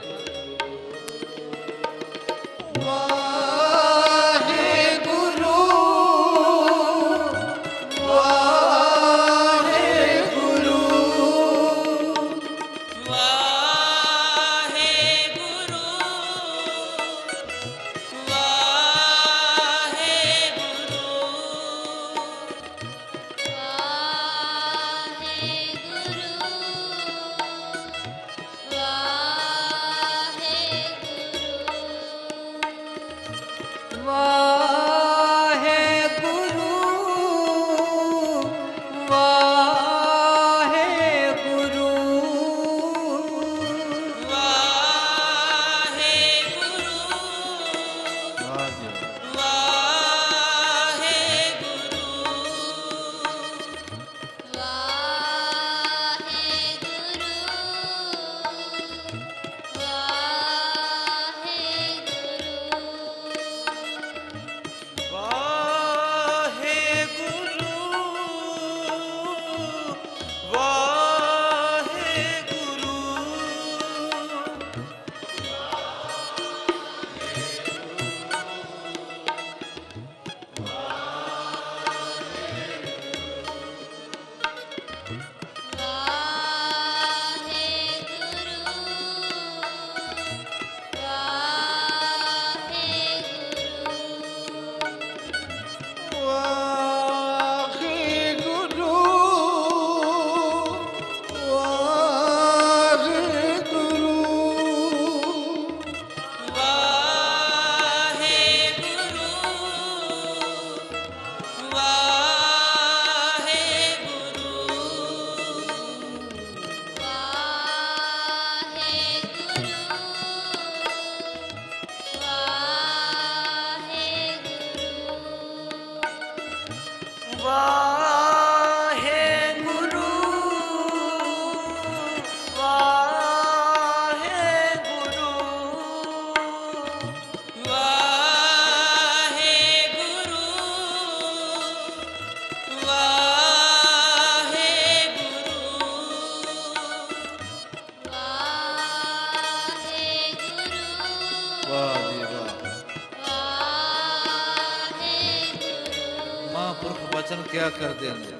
ਬਚਨ ਕਿਆ ਕਰਦੇ ਨੇ,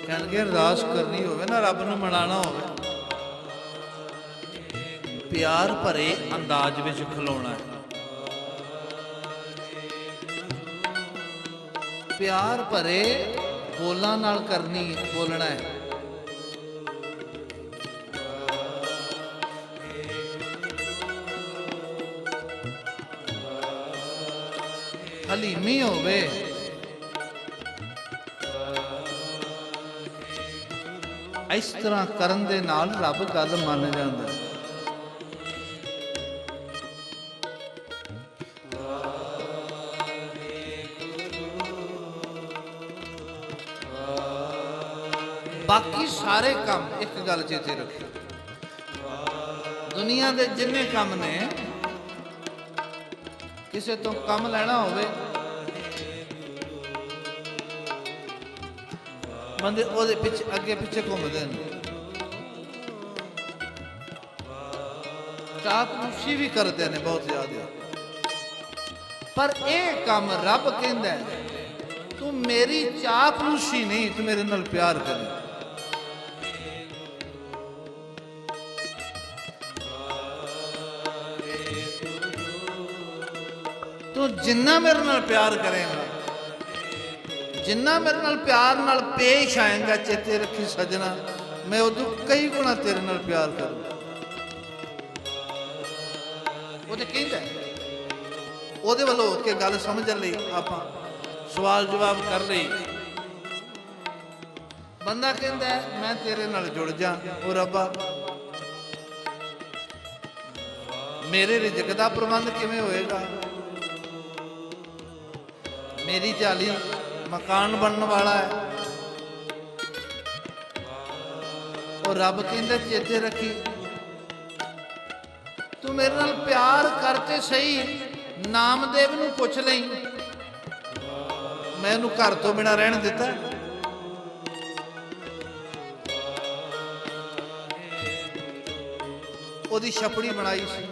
ਕਹਿੰਦੇ ਅਰਦਾਸ ਕਰਨੀ ਹੋਵੇ ਨਾ, ਰੱਬ ਨੂੰ ਮਨਾਣਾ ਹੋਵੇ, ਪਿਆਰ ਭਰੇ ਅੰਦਾਜ਼ ਵਿੱਚ ਖਲੋਣਾ ਹੈ। ਪਿਆਰ ਭਰੇ ਬੋਲਾਂ ਨਾਲ ਬੋਲਣਾ ਹੈ। ਹਲੀਮੀ ਹੋਵੇ, ਇਸ ਤਰ੍ਹਾਂ ਕਰਨ ਦੇ ਨਾਲ ਰੱਬ ਗੱਲ ਮੰਨ ਜਾਂਦਾ। ਬਾਕੀ ਸਾਰੇ ਕੰਮ, ਇੱਕ ਗੱਲ ਚੇਤੇ ਰੱਖੋ, ਦੁਨੀਆ ਦੇ ਜਿੰਨੇ ਕੰਮ ਨੇ, ਕਿਸੇ ਤੋਂ ਕੰਮ ਲੈਣਾ ਹੋਵੇ, ਬੰਦੇ ਉਹਦੇ ਪਿੱਛੇ ਅੱਗੇ ਪਿੱਛੇ ਘੁੰਮਦੇ ਨੇ, ਚਾਪਲੂਸੀ ਵੀ ਕਰਦੇ ਨੇ ਬਹੁਤ ਜ਼ਿਆਦਾ। ਪਰ ਇਹ ਕੰਮ ਰੱਬ ਕਹਿੰਦਾ ਤੂੰ ਮੇਰੀ ਚਾਪਲੂਸੀ ਨਹੀਂ, ਤੂੰ ਮੇਰੇ ਨਾਲ ਪਿਆਰ ਕਰੀ। ਤੂੰ ਜਿੰਨਾ ਮੇਰੇ ਨਾਲ ਪਿਆਰ ਕਰੇਗਾ, ਜਿੰਨਾ ਮੇਰੇ ਨਾਲ ਪਿਆਰ ਨਾਲ ਪੇਸ਼ ਆਏਗਾ, ਚੇਤੇ ਰੱਖੀ ਸਜਣਾ, ਮੈਂ ਉਦੋਂ ਕਈ ਗੁਣਾ ਤੇਰੇ ਨਾਲ ਪਿਆਰ ਕਰੂ। ਉਹ ਤੇ ਕਹਿੰਦਾ, ਉਹਦੇ ਵੱਲੋਂ ਹੋ ਕੇ ਗੱਲ ਸਮਝਣ ਲਈ ਆਪਾਂ ਸਵਾਲ ਜਵਾਬ ਕਰ ਲਈ। ਬੰਦਾ ਕਹਿੰਦਾ ਮੈਂ ਤੇਰੇ ਨਾਲ ਜੁੜ ਜਾ, ਉਹ ਰੱਬਾ ਮੇਰੇ ਰਿਜ਼ਕ ਦਾ ਪ੍ਰਬੰਧ ਕਿਵੇਂ ਹੋਏਗਾ? ਮੇਰੀ ਝਾਲੀ ਮਕਾਨ ਬਣਨ ਵਾਲਾ ਹੈ। ਉਹ ਰੱਬ ਕਹਿੰਦਾ ਚੇਤੇ ਰੱਖੀ, ਤੂੰ ਮੇਰੇ ਨਾਲ ਪਿਆਰ ਕਰਤੇ ਸਹੀ, ਨਾਮਦੇਵ ਨੂੰ ਪੁੱਛ ਲਈ, ਮੈਂ ਇਹਨੂੰ ਘਰ ਤੋਂ ਬਿਨਾਂ ਰਹਿਣ ਦਿੱਤਾ? ਉਹਦੀ ਛਪੜੀ ਬਣਾਈ ਸੀ,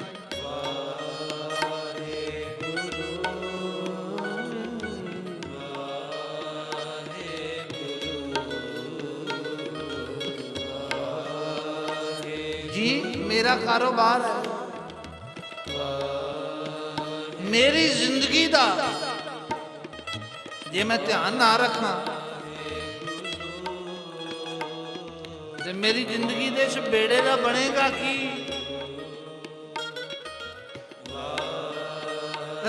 जी मेरा कारोबार है, मेरी जिंदगी दा जे मैं ध्यान ना रखा ते मेरी जिंदगी दे इस बेड़े दा बनेगा की?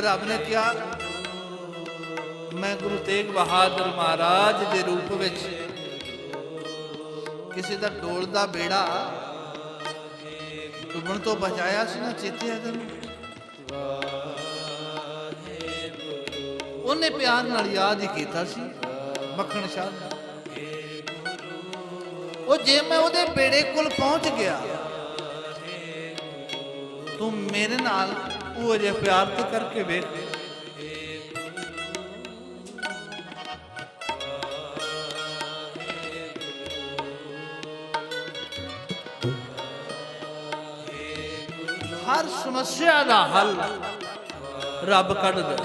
रब ने क्या, मैं गुरु तेग बहादुर महाराज दे रूप विच किसी दा डोल दा बेड़ा डुबण तो बचाया सी ना, चेते है तेनू? उन्हें प्यार नाल याद ही कीता सी मक्खण शाह। वो जे मैं उहदे बेड़े कोल पहुंच गया, तू मेरे नाल वो जे प्यार तो करके वेख। हर समस्या का हल रब कढ़ दे।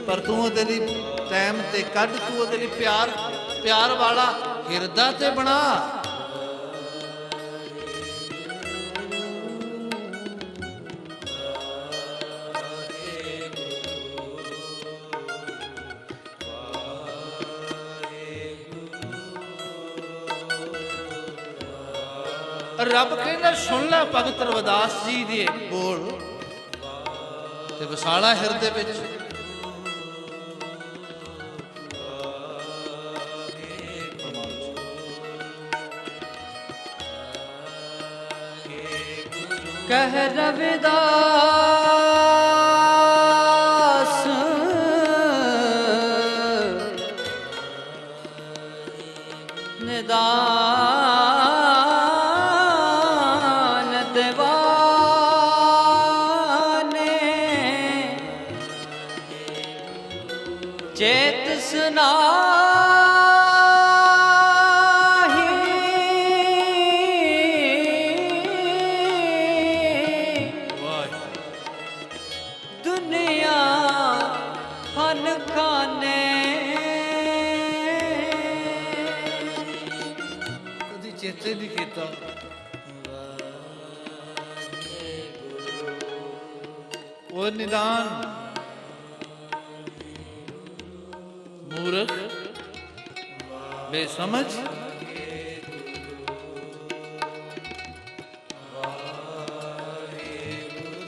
पर तू ਉਹਦੇ ਲਈ ਟਾਈਮ ਤੇ ਕੱਢ, ਤੂੰ ਉਹਦੇ ਲਈ ਪਿਆਰ ਵਾਲਾ ਹਿਰਦਾ ਤੇ ਬਣਾ। रब कहना सुन ला भगत रविदास जी दे बोल ते वसाला हिरदे विच। कह रविदास निदान दीवाने चेत सुना चेते नहीं किया। वो निदान मूर्ख बेसमझ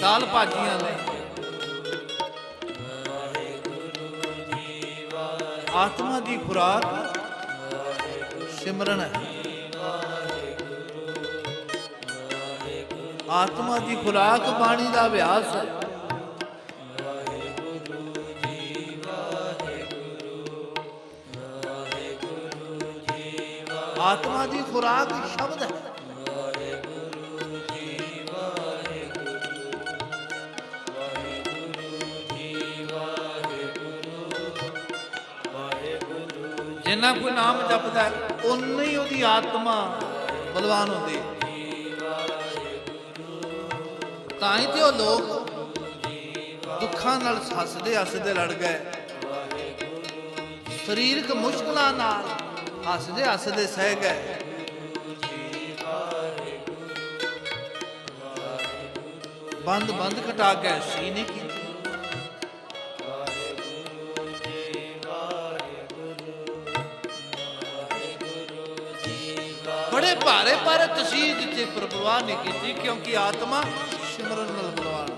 ਦਾਲ ਭਾਜੀਆਂ ਨੇ। ਆਤਮਾ ਦੀ ਖੁਰਾਕ ਸਿਮਰਨ ਹੈ। ਆਤਮਾ ਦੀ ਖੁਰਾਕ ਬਾਣੀ ਦਾ ਅਭਿਆਸ ਹੈ। आत्मा की खुराक शब्द है। जिन्ना कोई नाम जपदा है उन्नी ही उहदी आत्मा बलवान होती है। ताई ते ओह लोग दुखां नाल हसदे हसदे लड़ गए, शरीरक मुश्किलां नाल हसदे हसदे सह गए। बंद बंद कटा गए सी नहीं की। बड़े भारे भारे तसीह दिते पर परवाह नहीं की, क्योंकि आत्मा सिमरन नाल बलवान।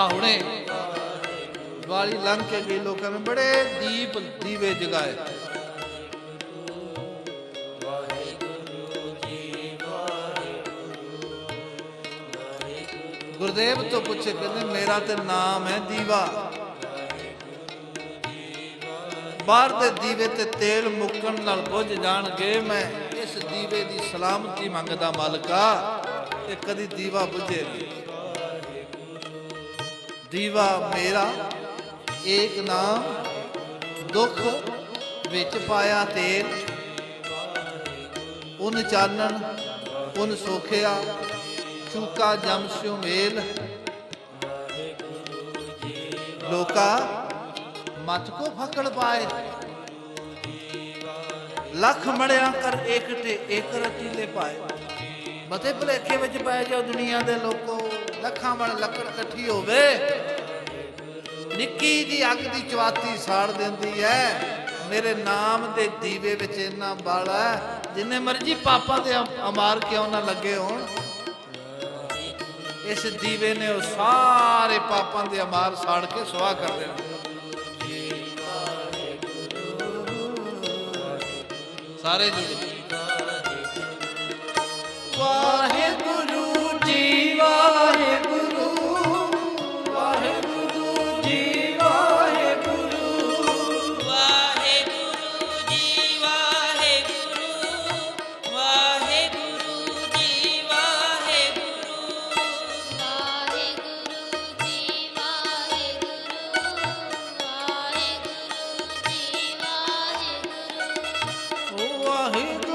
हुणे दिवाली लंघ के गई, लोगों ने बड़े दीप दीवे जगाए। गुरुदेव तो पूछे, कहते मेरा तो नाम है दीवा, बाहर दे दीवे ते तेल मुकन नाल बुझ जाणगे, मैं इस दीवे दी सलामती मंगदा मालका, ते कदी दीवा बुझे नहीं। दीवा मेरा एक नाम, दुख विच पाया तेल, उन चानन उन सोखिया, चूका जम स्यो मेल। लोका मत को फकड़ पाए, लख मड़िया कर एक ते एक रतीले पाए। मते भुलेखे विच पै जाओ दुनिया दे लोको, लखां बण लकड़ कट्ठी होवे, निक्की जी अग दी चवाती साड़ देंदी है। मेरे नाम दे दीवे विच इन्ना बल है, जिन्ने मर्जी पापा दे अमार क्यों ना लगे होण, इस दीवे ने वो सारे पापां दे अमार साड़ के सुहा कर देना। सारे जुड़े। वाहेगुरु जी वाहेगुरु, वाहेगुरु जी वाहेगुरु, वाहेगुरु जी वाहेगुरु, वाहेगुरु जी वाहेगुरु, वाहेगुरु जी वाहेगुरु, वाहेगुरु जी वाहेगुरु। वाहेगुरु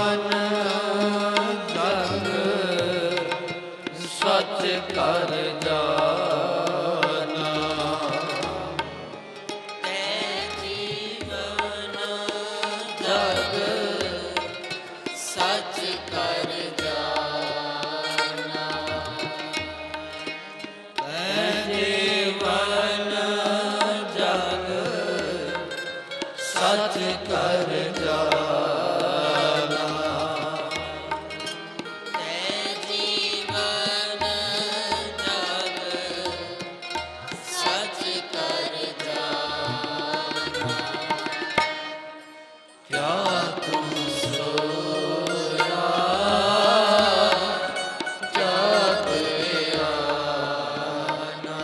ਜੀਵਨ ਜਗ ਸੱਚ ਕਰ ਜਾਨਾ ਤੈ ਜੀਵਨ ਜਗ ਸੱਚ ਕਰ ਜਾਨਾ ਤੈ ਜੀਵਨ ਜਗ ਸੱਚ ਕਰ ਜਾਨਾ ਤੈ ਜੀਵਨ ਜਗ ਸੱਚ ਕਰ ਜਾਨਾ ਕਿਆ ਤੂੰ ਸੋਇਆ ਜਗ ਆਨਾ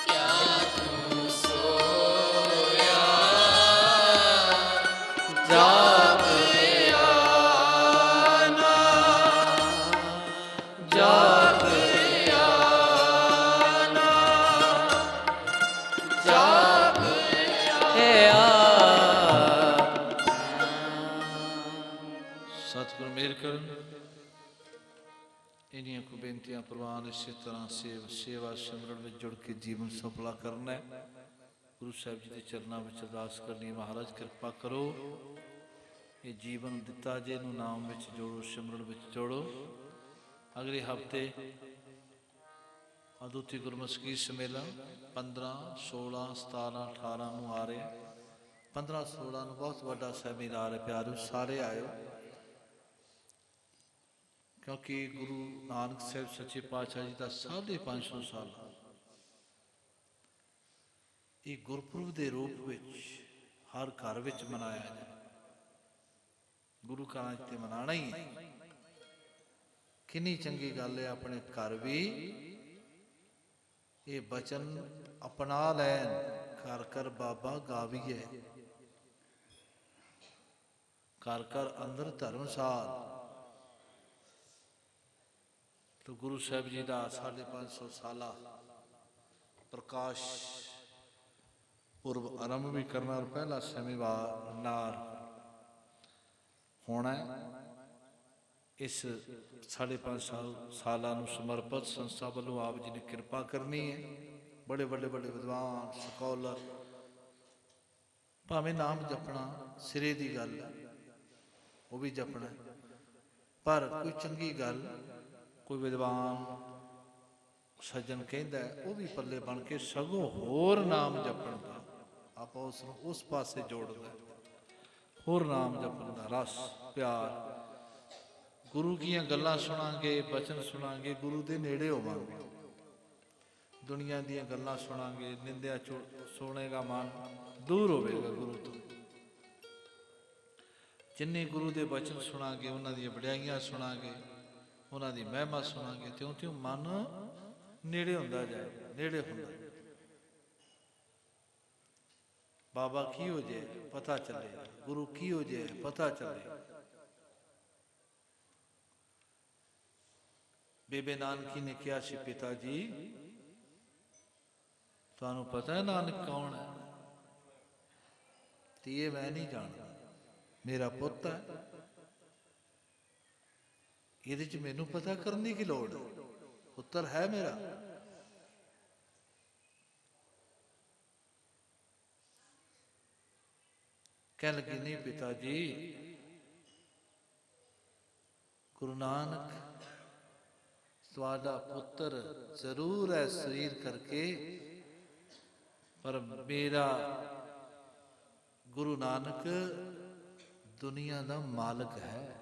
ਕਿਆ ਤੂੰ ਸੋਇਆ ਜਾਗ ਆਨਾ ਜਾਗ ਆਨਾ ਜਾਗ ਸਤਿਗੁਰ ਮੇਰ ਕਰਨ ਇਨੀਆਂ ਕੋ ਬੇਨਤੀਆਂ ਪ੍ਰਵਾਨ ਇਸੇ ਤਰ੍ਹਾਂ ਸੇਵਾ ਸਿਮਰਨ ਵਿੱਚ ਜੁੜ ਕੇ ਜੀਵਨ ਸਫਲਾ ਕਰਨਾ ਹੈ। ਗੁਰੂ ਸਾਹਿਬ ਜੀ ਦੇ ਚਰਨਾਂ ਵਿੱਚ ਅਰਦਾਸ ਕਰਨੀ ਹੈ, ਮਹਾਰਾਜ ਕਿਰਪਾ ਕਰੋ ਇਹ ਜੀਵਨ ਦਿੱਤਾ ਜੇ ਨੂੰ ਨਾਮ ਵਿੱਚ ਜੋੜੋ, ਸਿਮਰਨ ਵਿੱਚ ਜੋੜੋ। ਅਗਲੇ ਹਫਤੇ ਅਦੁੱਤੀ ਗੁਰਮੁਖੀ ਸੰਮੇਲਨ 15, 16, 17, 18 ਨੂੰ ਆ ਰਿਹਾ। 15, 16 ਨੂੰ ਬਹੁਤ ਵੱਡਾ ਸੈਮੀਨਾਰ ਹੈ ਪਿਆਰਿਓ, ਸਾਰੇ ਆਇਓ ਕਿਉਂਕਿ ਗੁਰੂ ਨਾਨਕ ਸਾਹਿਬ ਸੱਚੇ ਪਾਤਸ਼ਾਹ ਜੀ ਦਾ 550 ਸਾਲ ਇਹ ਗੁਰਪੁਰਬ ਦੇ ਰੂਪ ਵਿੱਚ ਹਰ ਘਰ ਵਿੱਚ ਮਨਾਇਆ ਜਾਂਦਾ। ਗੁਰੂ ਘਰਾਂ 'ਚ ਤੇ ਮਨਾਉਣਾ ਹੀ ਹੈ। ਕਿੰਨੀ ਚੰਗੀ ਗੱਲ ਹੈ, ਆਪਣੇ ਘਰ ਵੀ ਇਹ ਬਚਨ ਅਪਣਾ ਲੈਣ, ਘਰ ਘਰ ਬਾਬਾ ਗਾਵੀਏ, ਘਰ ਘਰ ਅੰਦਰ ਧਰਮਸਾਲ। तो गुरु साहब जी का 550 साला प्रकाश पुरब आरंभ भी करना और पहला सेमिनार होना है। इस 550 साल समर्पित संस्था वालों आप जी ने कृपा करनी है। बड़े बड़े बड़े विद्वान स्कॉलर भावें नाम जपना सिरे की गल है, वो भी जपना, पर कोई चंगी गल कोई विद्वान सज्जन कहता है वह भी पल्ले बन के सगों होर नाम जपन का आप उस पासे जोड़ता है, होर नाम जपन का रस प्यार। गुरु की गल्लां सुनांगे, बचन सुनांगे, गुरु के नेड़े होवांगे। दुनिया दी गल्लां सुनांगे, निंदिया सुनेगा मन दूर होवेगा गुरु तो। जिन्ने गुरु के बचन सुनांगे, उन्हां दी वडियाइयां सुनांगे, उन्हां दी महिमा सुनांगे, त्यों त्यों मन नेड़े हुंदा जाए, नेड़े हुंदा। बाबा की हो जाए पता चले, गुरु की हो जाए पता चले। बेबे नानकी ने कहा सी, पिता जी तुहानू पता है नानक कौन है? ये मैं नहीं जानता, मेरा पुत है, ਇਹਦੇ ਚ ਮੈਨੂੰ ਪਤਾ ਕਰਨ ਦੀ ਕੀ ਲੋੜ ਹੈ? ਪੁੱਤਰ ਹੈ ਮੇਰਾ। ਕਹਿ ਲੱਗੀ ਨਹੀਂ ਪਿਤਾ ਜੀ, ਗੁਰੂ ਨਾਨਕ ਤੁਹਾਡਾ ਪੁੱਤਰ ਜ਼ਰੂਰ ਹੈ ਸਰੀਰ ਕਰਕੇ, ਪਰ ਮੇਰਾ ਗੁਰੂ ਨਾਨਕ ਦੁਨੀਆ ਦਾ ਮਾਲਕ ਹੈ।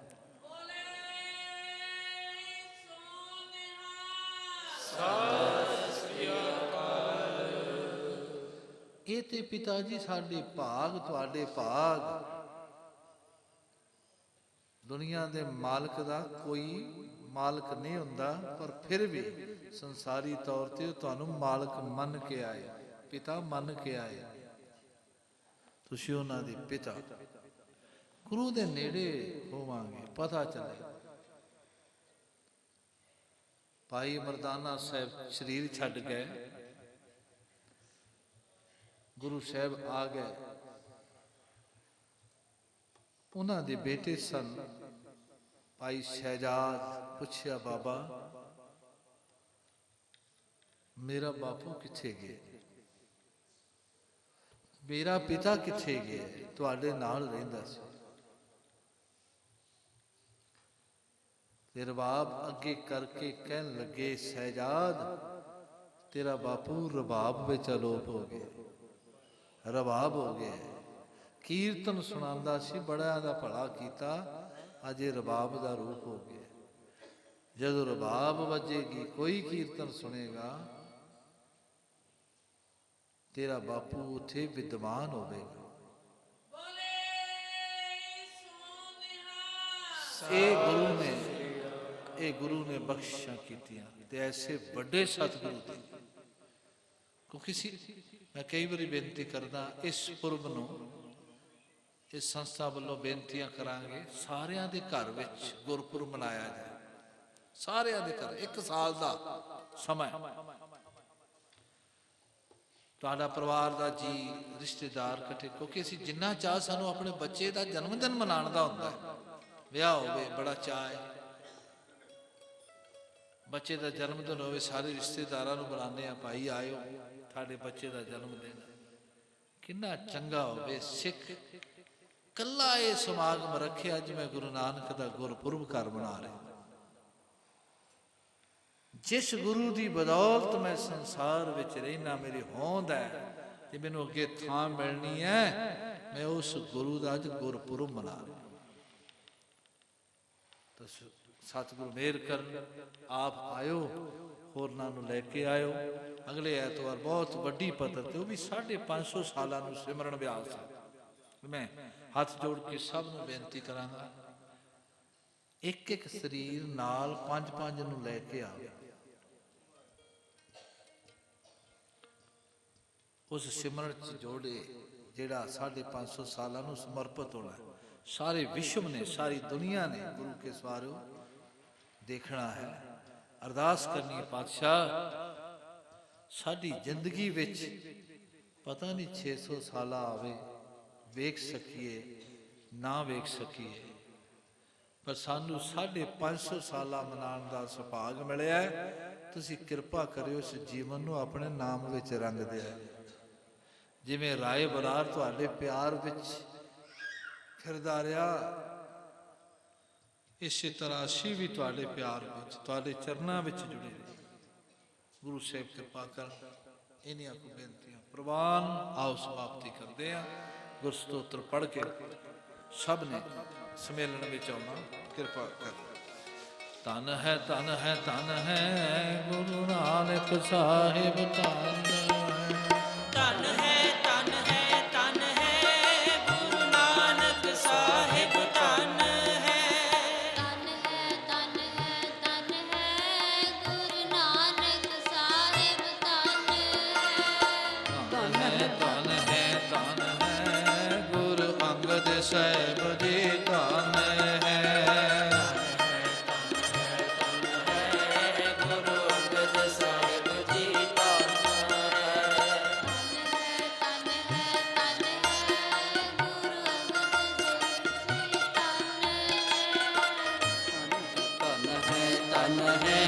ਇਹ ਤੇ ਪਿਤਾ ਜੀ ਸਾਡੇ ਭਾਗ, ਤੁਹਾਡੇ ਭਾਗ। ਦੁਨੀਆ ਦੇ ਮਾਲਕ ਦਾ ਕੋਈ ਮਾਲਕ ਨਹੀਂ ਹੁੰਦਾ, ਪਰ ਫਿਰ ਵੀ ਸੰਸਾਰੀ ਤੌਰ ਤੇ ਤੁਹਾਨੂੰ ਮਾਲਕ ਮੰਨ ਕੇ ਆਏ, ਪਿਤਾ ਮੰਨ ਕੇ ਆਏ। ਤੁਸੀਂ ਉਹਨਾਂ ਦੇ ਪਿਤਾ, ਗੁਰੂ ਦੇ ਨੇੜੇ ਹੋਵਾਂਗੇ, ਪਤਾ ਚੱਲੇ। ਭਾਈ ਮਰਦਾਨਾ ਸਾਹਿਬ ਸ਼ਰੀਰ ਛੱਡ ਗਏ, ਗੁਰੂ ਸਾਹਿਬ ਆ ਗਏ। ਉਹਨਾਂ ਦੇ ਬੇਟੇ ਸਨ। ਭਾਈ ਸ਼ਹਿਜਾਦ ਪੁੱਛਿਆ, ਬਾਬਾ ਮੇਰਾ ਬਾਪੂ ਕਿੱਥੇ ਗਿਆ, ਮੇਰਾ ਪਿਤਾ ਕਿੱਥੇ ਗਿਆ, ਤੁਹਾਡੇ ਨਾਲ ਰਹਿੰਦਾ ਸੀ। ਤੇ ਰਬਾਬ ਅੱਗੇ ਕਰਕੇ ਕਹਿਣ ਲੱਗੇ, ਸ਼ਹਿਜਾਦ ਤੇਰਾ ਬਾਪੂ ਰਬਾਬ ਵਿੱਚ ਅਲੋਪ ਹੋ ਗਿਆ, ਰਬਾਬ ਹੋ ਗਿਆ। ਕੀਰਤਨ ਸੁਣਾਉਂਦਾ ਸੀ, ਬੜਾ ਦਾ ਭਲਾ ਕੀਤਾ, ਅਜੇ ਰਬਾਬ ਦਾ ਰੂਪ ਹੋ ਗਿਆ। ਜਦੋਂ ਰਬਾਬ ਵੱਜੇਗੀ, ਕੋਈ ਕੀਰਤਨ ਸੁਣੇਗਾ, ਤੇਰਾ ਬਾਪੂ ਉੱਥੇ ਵਿਦਵਾਨ ਹੋਵੇਗਾ। ਇਹ ਗੁਰੂ ਨੇ ਬਖਸ਼ਿਸ਼ਾਂ ਕੀਤੀਆਂ ਤੇ ਐਸੇ ਵੱਡੇ ਸਤਿਗੁਰੂ ਦੇ। ਕਿਉਂਕਿ ਮੈਂ ਕਈ ਵਾਰੀ ਬੇਨਤੀ ਕਰਦਾ, ਇਸ ਪੁਰਬ ਨੂੰ ਇਸ ਸੰਸਥਾ ਵੱਲੋਂ ਬੇਨਤੀਆਂ ਕਰਾਂਗੇ, ਸਾਰਿਆਂ ਦੇ ਘਰ ਵਿੱਚ ਗੁਰਪੁਰਬ ਮਨਾਇਆ ਜਾਏ। ਸਾਰਿਆਂ ਦੇ ਘਰ 1 ਸਾਲ ਦਾ ਸਮਾਂ, ਤੁਹਾਡਾ ਪਰਿਵਾਰ ਦਾ ਜੀ, ਰਿਸ਼ਤੇਦਾਰ ਇਕੱਠੇ, ਕਿਉਂਕਿ ਅਸੀਂ ਜਿੰਨਾ ਚਾਹ ਸਾਨੂੰ ਆਪਣੇ ਬੱਚੇ ਦਾ ਜਨਮ ਦਿਨ ਮਨਾਉਣ ਦਾ ਹੁੰਦਾ ਹੈ, ਵਿਆਹ ਹੋਵੇ ਬੜਾ ਚਾਅ ਹੈ, ਬੱਚੇ ਦਾ ਜਨਮ ਦਿਨ ਹੋਵੇ, ਸਾਰੇ ਰਿਸ਼ਤੇਦਾਰਾਂ ਨੂੰ ਬੁਲਾਉਂਦੇ ਆ, ਭਾਈ ਆਇਓ ਤੁਹਾਡੇ ਬੱਚੇ ਦਾ ਜਨਮ ਦਿਨ। ਕਿੰਨਾ ਚੰਗਾ ਹੋਵੇ ਸਿੱਖ ਕੱਲਾ ਇਹ ਸਮਾਗਮ ਰੱਖਿਆ ਜਿਵੇਂ ਗੁਰੂ ਨਾਨਕ ਦਾ ਗੁਰਪੁਰਬ ਘਰ ਬਣਾ ਰਿਹਾ। ਜਿਸ ਗੁਰੂ ਦੀ ਬਦੌਲਤ ਮੈਂ ਸੰਸਾਰ ਵਿੱਚ ਰਹਿਣਾ, ਮੇਰੀ ਹੋਂਦ ਹੈ ਤੇ ਮੈਨੂੰ ਅੱਗੇ ਥਾਂ ਮਿਲਣੀ ਹੈ, ਮੈਂ ਉਸ ਗੁਰੂ ਦਾ ਅੱਜ ਗੁਰਪੁਰਬ ਮਨਾ ਰਿਹਾ। ਤਾਂ ਸਤਿਗੁਰੂ ਮਿਹਰ ਕਰਨ, ਆਪ ਆਇਓ, ਹੋਰਨਾਂ ਨੂੰ ਲੈ ਕੇ ਆਇਓ। ਅਗਲੇ ਐਤਵਾਰ ਬਹੁਤ ਵੱਡੀ ਪੱਧਰ ਤੇ, ਉਹ ਵੀ 550 ਸਾਲਾਂ ਨੂੰ ਸਿਮਰਨ ਅਭਿਆਸ ਹੈ। ਮੈਂ ਹੱਥ ਜੋੜ ਕੇ ਸਭ ਨੂੰ ਬੇਨਤੀ ਕਰਾਂਗਾ, ਇੱਕ ਸਰੀਰ ਨਾਲ 5 ਨੂੰ ਲੈ ਕੇ ਆਵੇ। ਉਸ ਸਿਮਰਨ ਚ ਜੋੜੇ ਜਿਹੜਾ 550 ਸਾਲਾਂ ਨੂੰ ਸਮਰਪਿਤ ਹੋਣਾ। ਸਾਰੇ ਵਿਸ਼ਵ ਨੇ, ਸਾਰੀ ਦੁਨੀਆ ਨੇ ਗੁਰੂ ਕੇ ਸਵਾਰਿਓ ਦੇਖਣਾ ਹੈ। ਅਰਦਾਸ ਕਰਨੀ ਹੈ, ਪਾਤਸ਼ਾਹ ਸਾਡੀ ਜ਼ਿੰਦਗੀ ਵਿੱਚ ਪਤਾ ਨਹੀਂ 600 ਸਾਲਾ ਆਵੇ, ਵੇਖ ਸਕੀਏ ਨਾ ਵੇਖ ਸਕੀਏ, ਪਰ ਸਾਨੂੰ 550 ਸਾਲਾ ਮਨਾਉਣ ਦਾ ਸੁਭਾਗ ਮਿਲਿਆ। ਤੁਸੀਂ ਕਿਰਪਾ ਕਰਿਓ, ਇਸ ਜੀਵਨ ਨੂੰ ਆਪਣੇ ਨਾਮ ਵਿੱਚ ਰੰਗ ਦਿਆ। ਜਿਵੇਂ ਰਾਏ ਬਰਾਰ ਤੁਹਾਡੇ ਪਿਆਰ ਵਿੱਚ ਫਿਰਦਾ ਰਿਹਾ, ਇਸੇ ਤਰ੍ਹਾਂ ਅਸੀਂ ਵੀ ਤੁਹਾਡੇ ਪਿਆਰ ਵਿੱਚ, ਤੁਹਾਡੇ ਚਰਨਾਂ ਵਿੱਚ ਜੁੜੇ ਰਹੇ। ਗੁਰੂ ਸਾਹਿਬ ਕਿਰਪਾ ਕਰ। ਇਹਨੀਆਂ ਕੋ ਬੇਨਤੀਆਂ ਪ੍ਰਵਾਨ। ਆਓ ਸਮਾਪਤੀ ਕਰਦੇ ਹਾਂ। ਗੁਰਸਤੋਤਰ ਪੜ੍ਹ ਕੇ ਸਭ ਨੇ ਸਮੇਲਨ ਵਿੱਚ ਆਉਣਾ, ਕਿਰਪਾ ਕਰ। ਧਨ ਹੈ ਧਨ ਹੈ ਧਨ ਹੈ ਗੁਰੂ ਨਾਨਕ ਸਾਹਿਬ, ਧਨ ਧਨ ਹੈ ਧਨ ਹੈ ਧਨ ਹੈ ਗੁਰੂ ਨਾਨਕ ਸਾਹਿਬ, ਧਨ ਹੈ। ਧਨ ਹੈ ਧਨ ਹੈ ਧਨ ਹੈ ਗੁਰੂ ਨਾਨਕ ਸਾਹਿਬ, ਧਨ ਧਨ ਹੈ ਧਨ ਹੈ ਧਨ ਹੈ ਗੁਰੂ ਅੰਗਦ ਸਾਹਿਬ ਜੀ, ਧਨ ਹੈ। ਗੁਰੂ ਅੰਗਦ ਸਾਹਿਬ ਜੀ, ਧਨ ਧਨ ਹੈ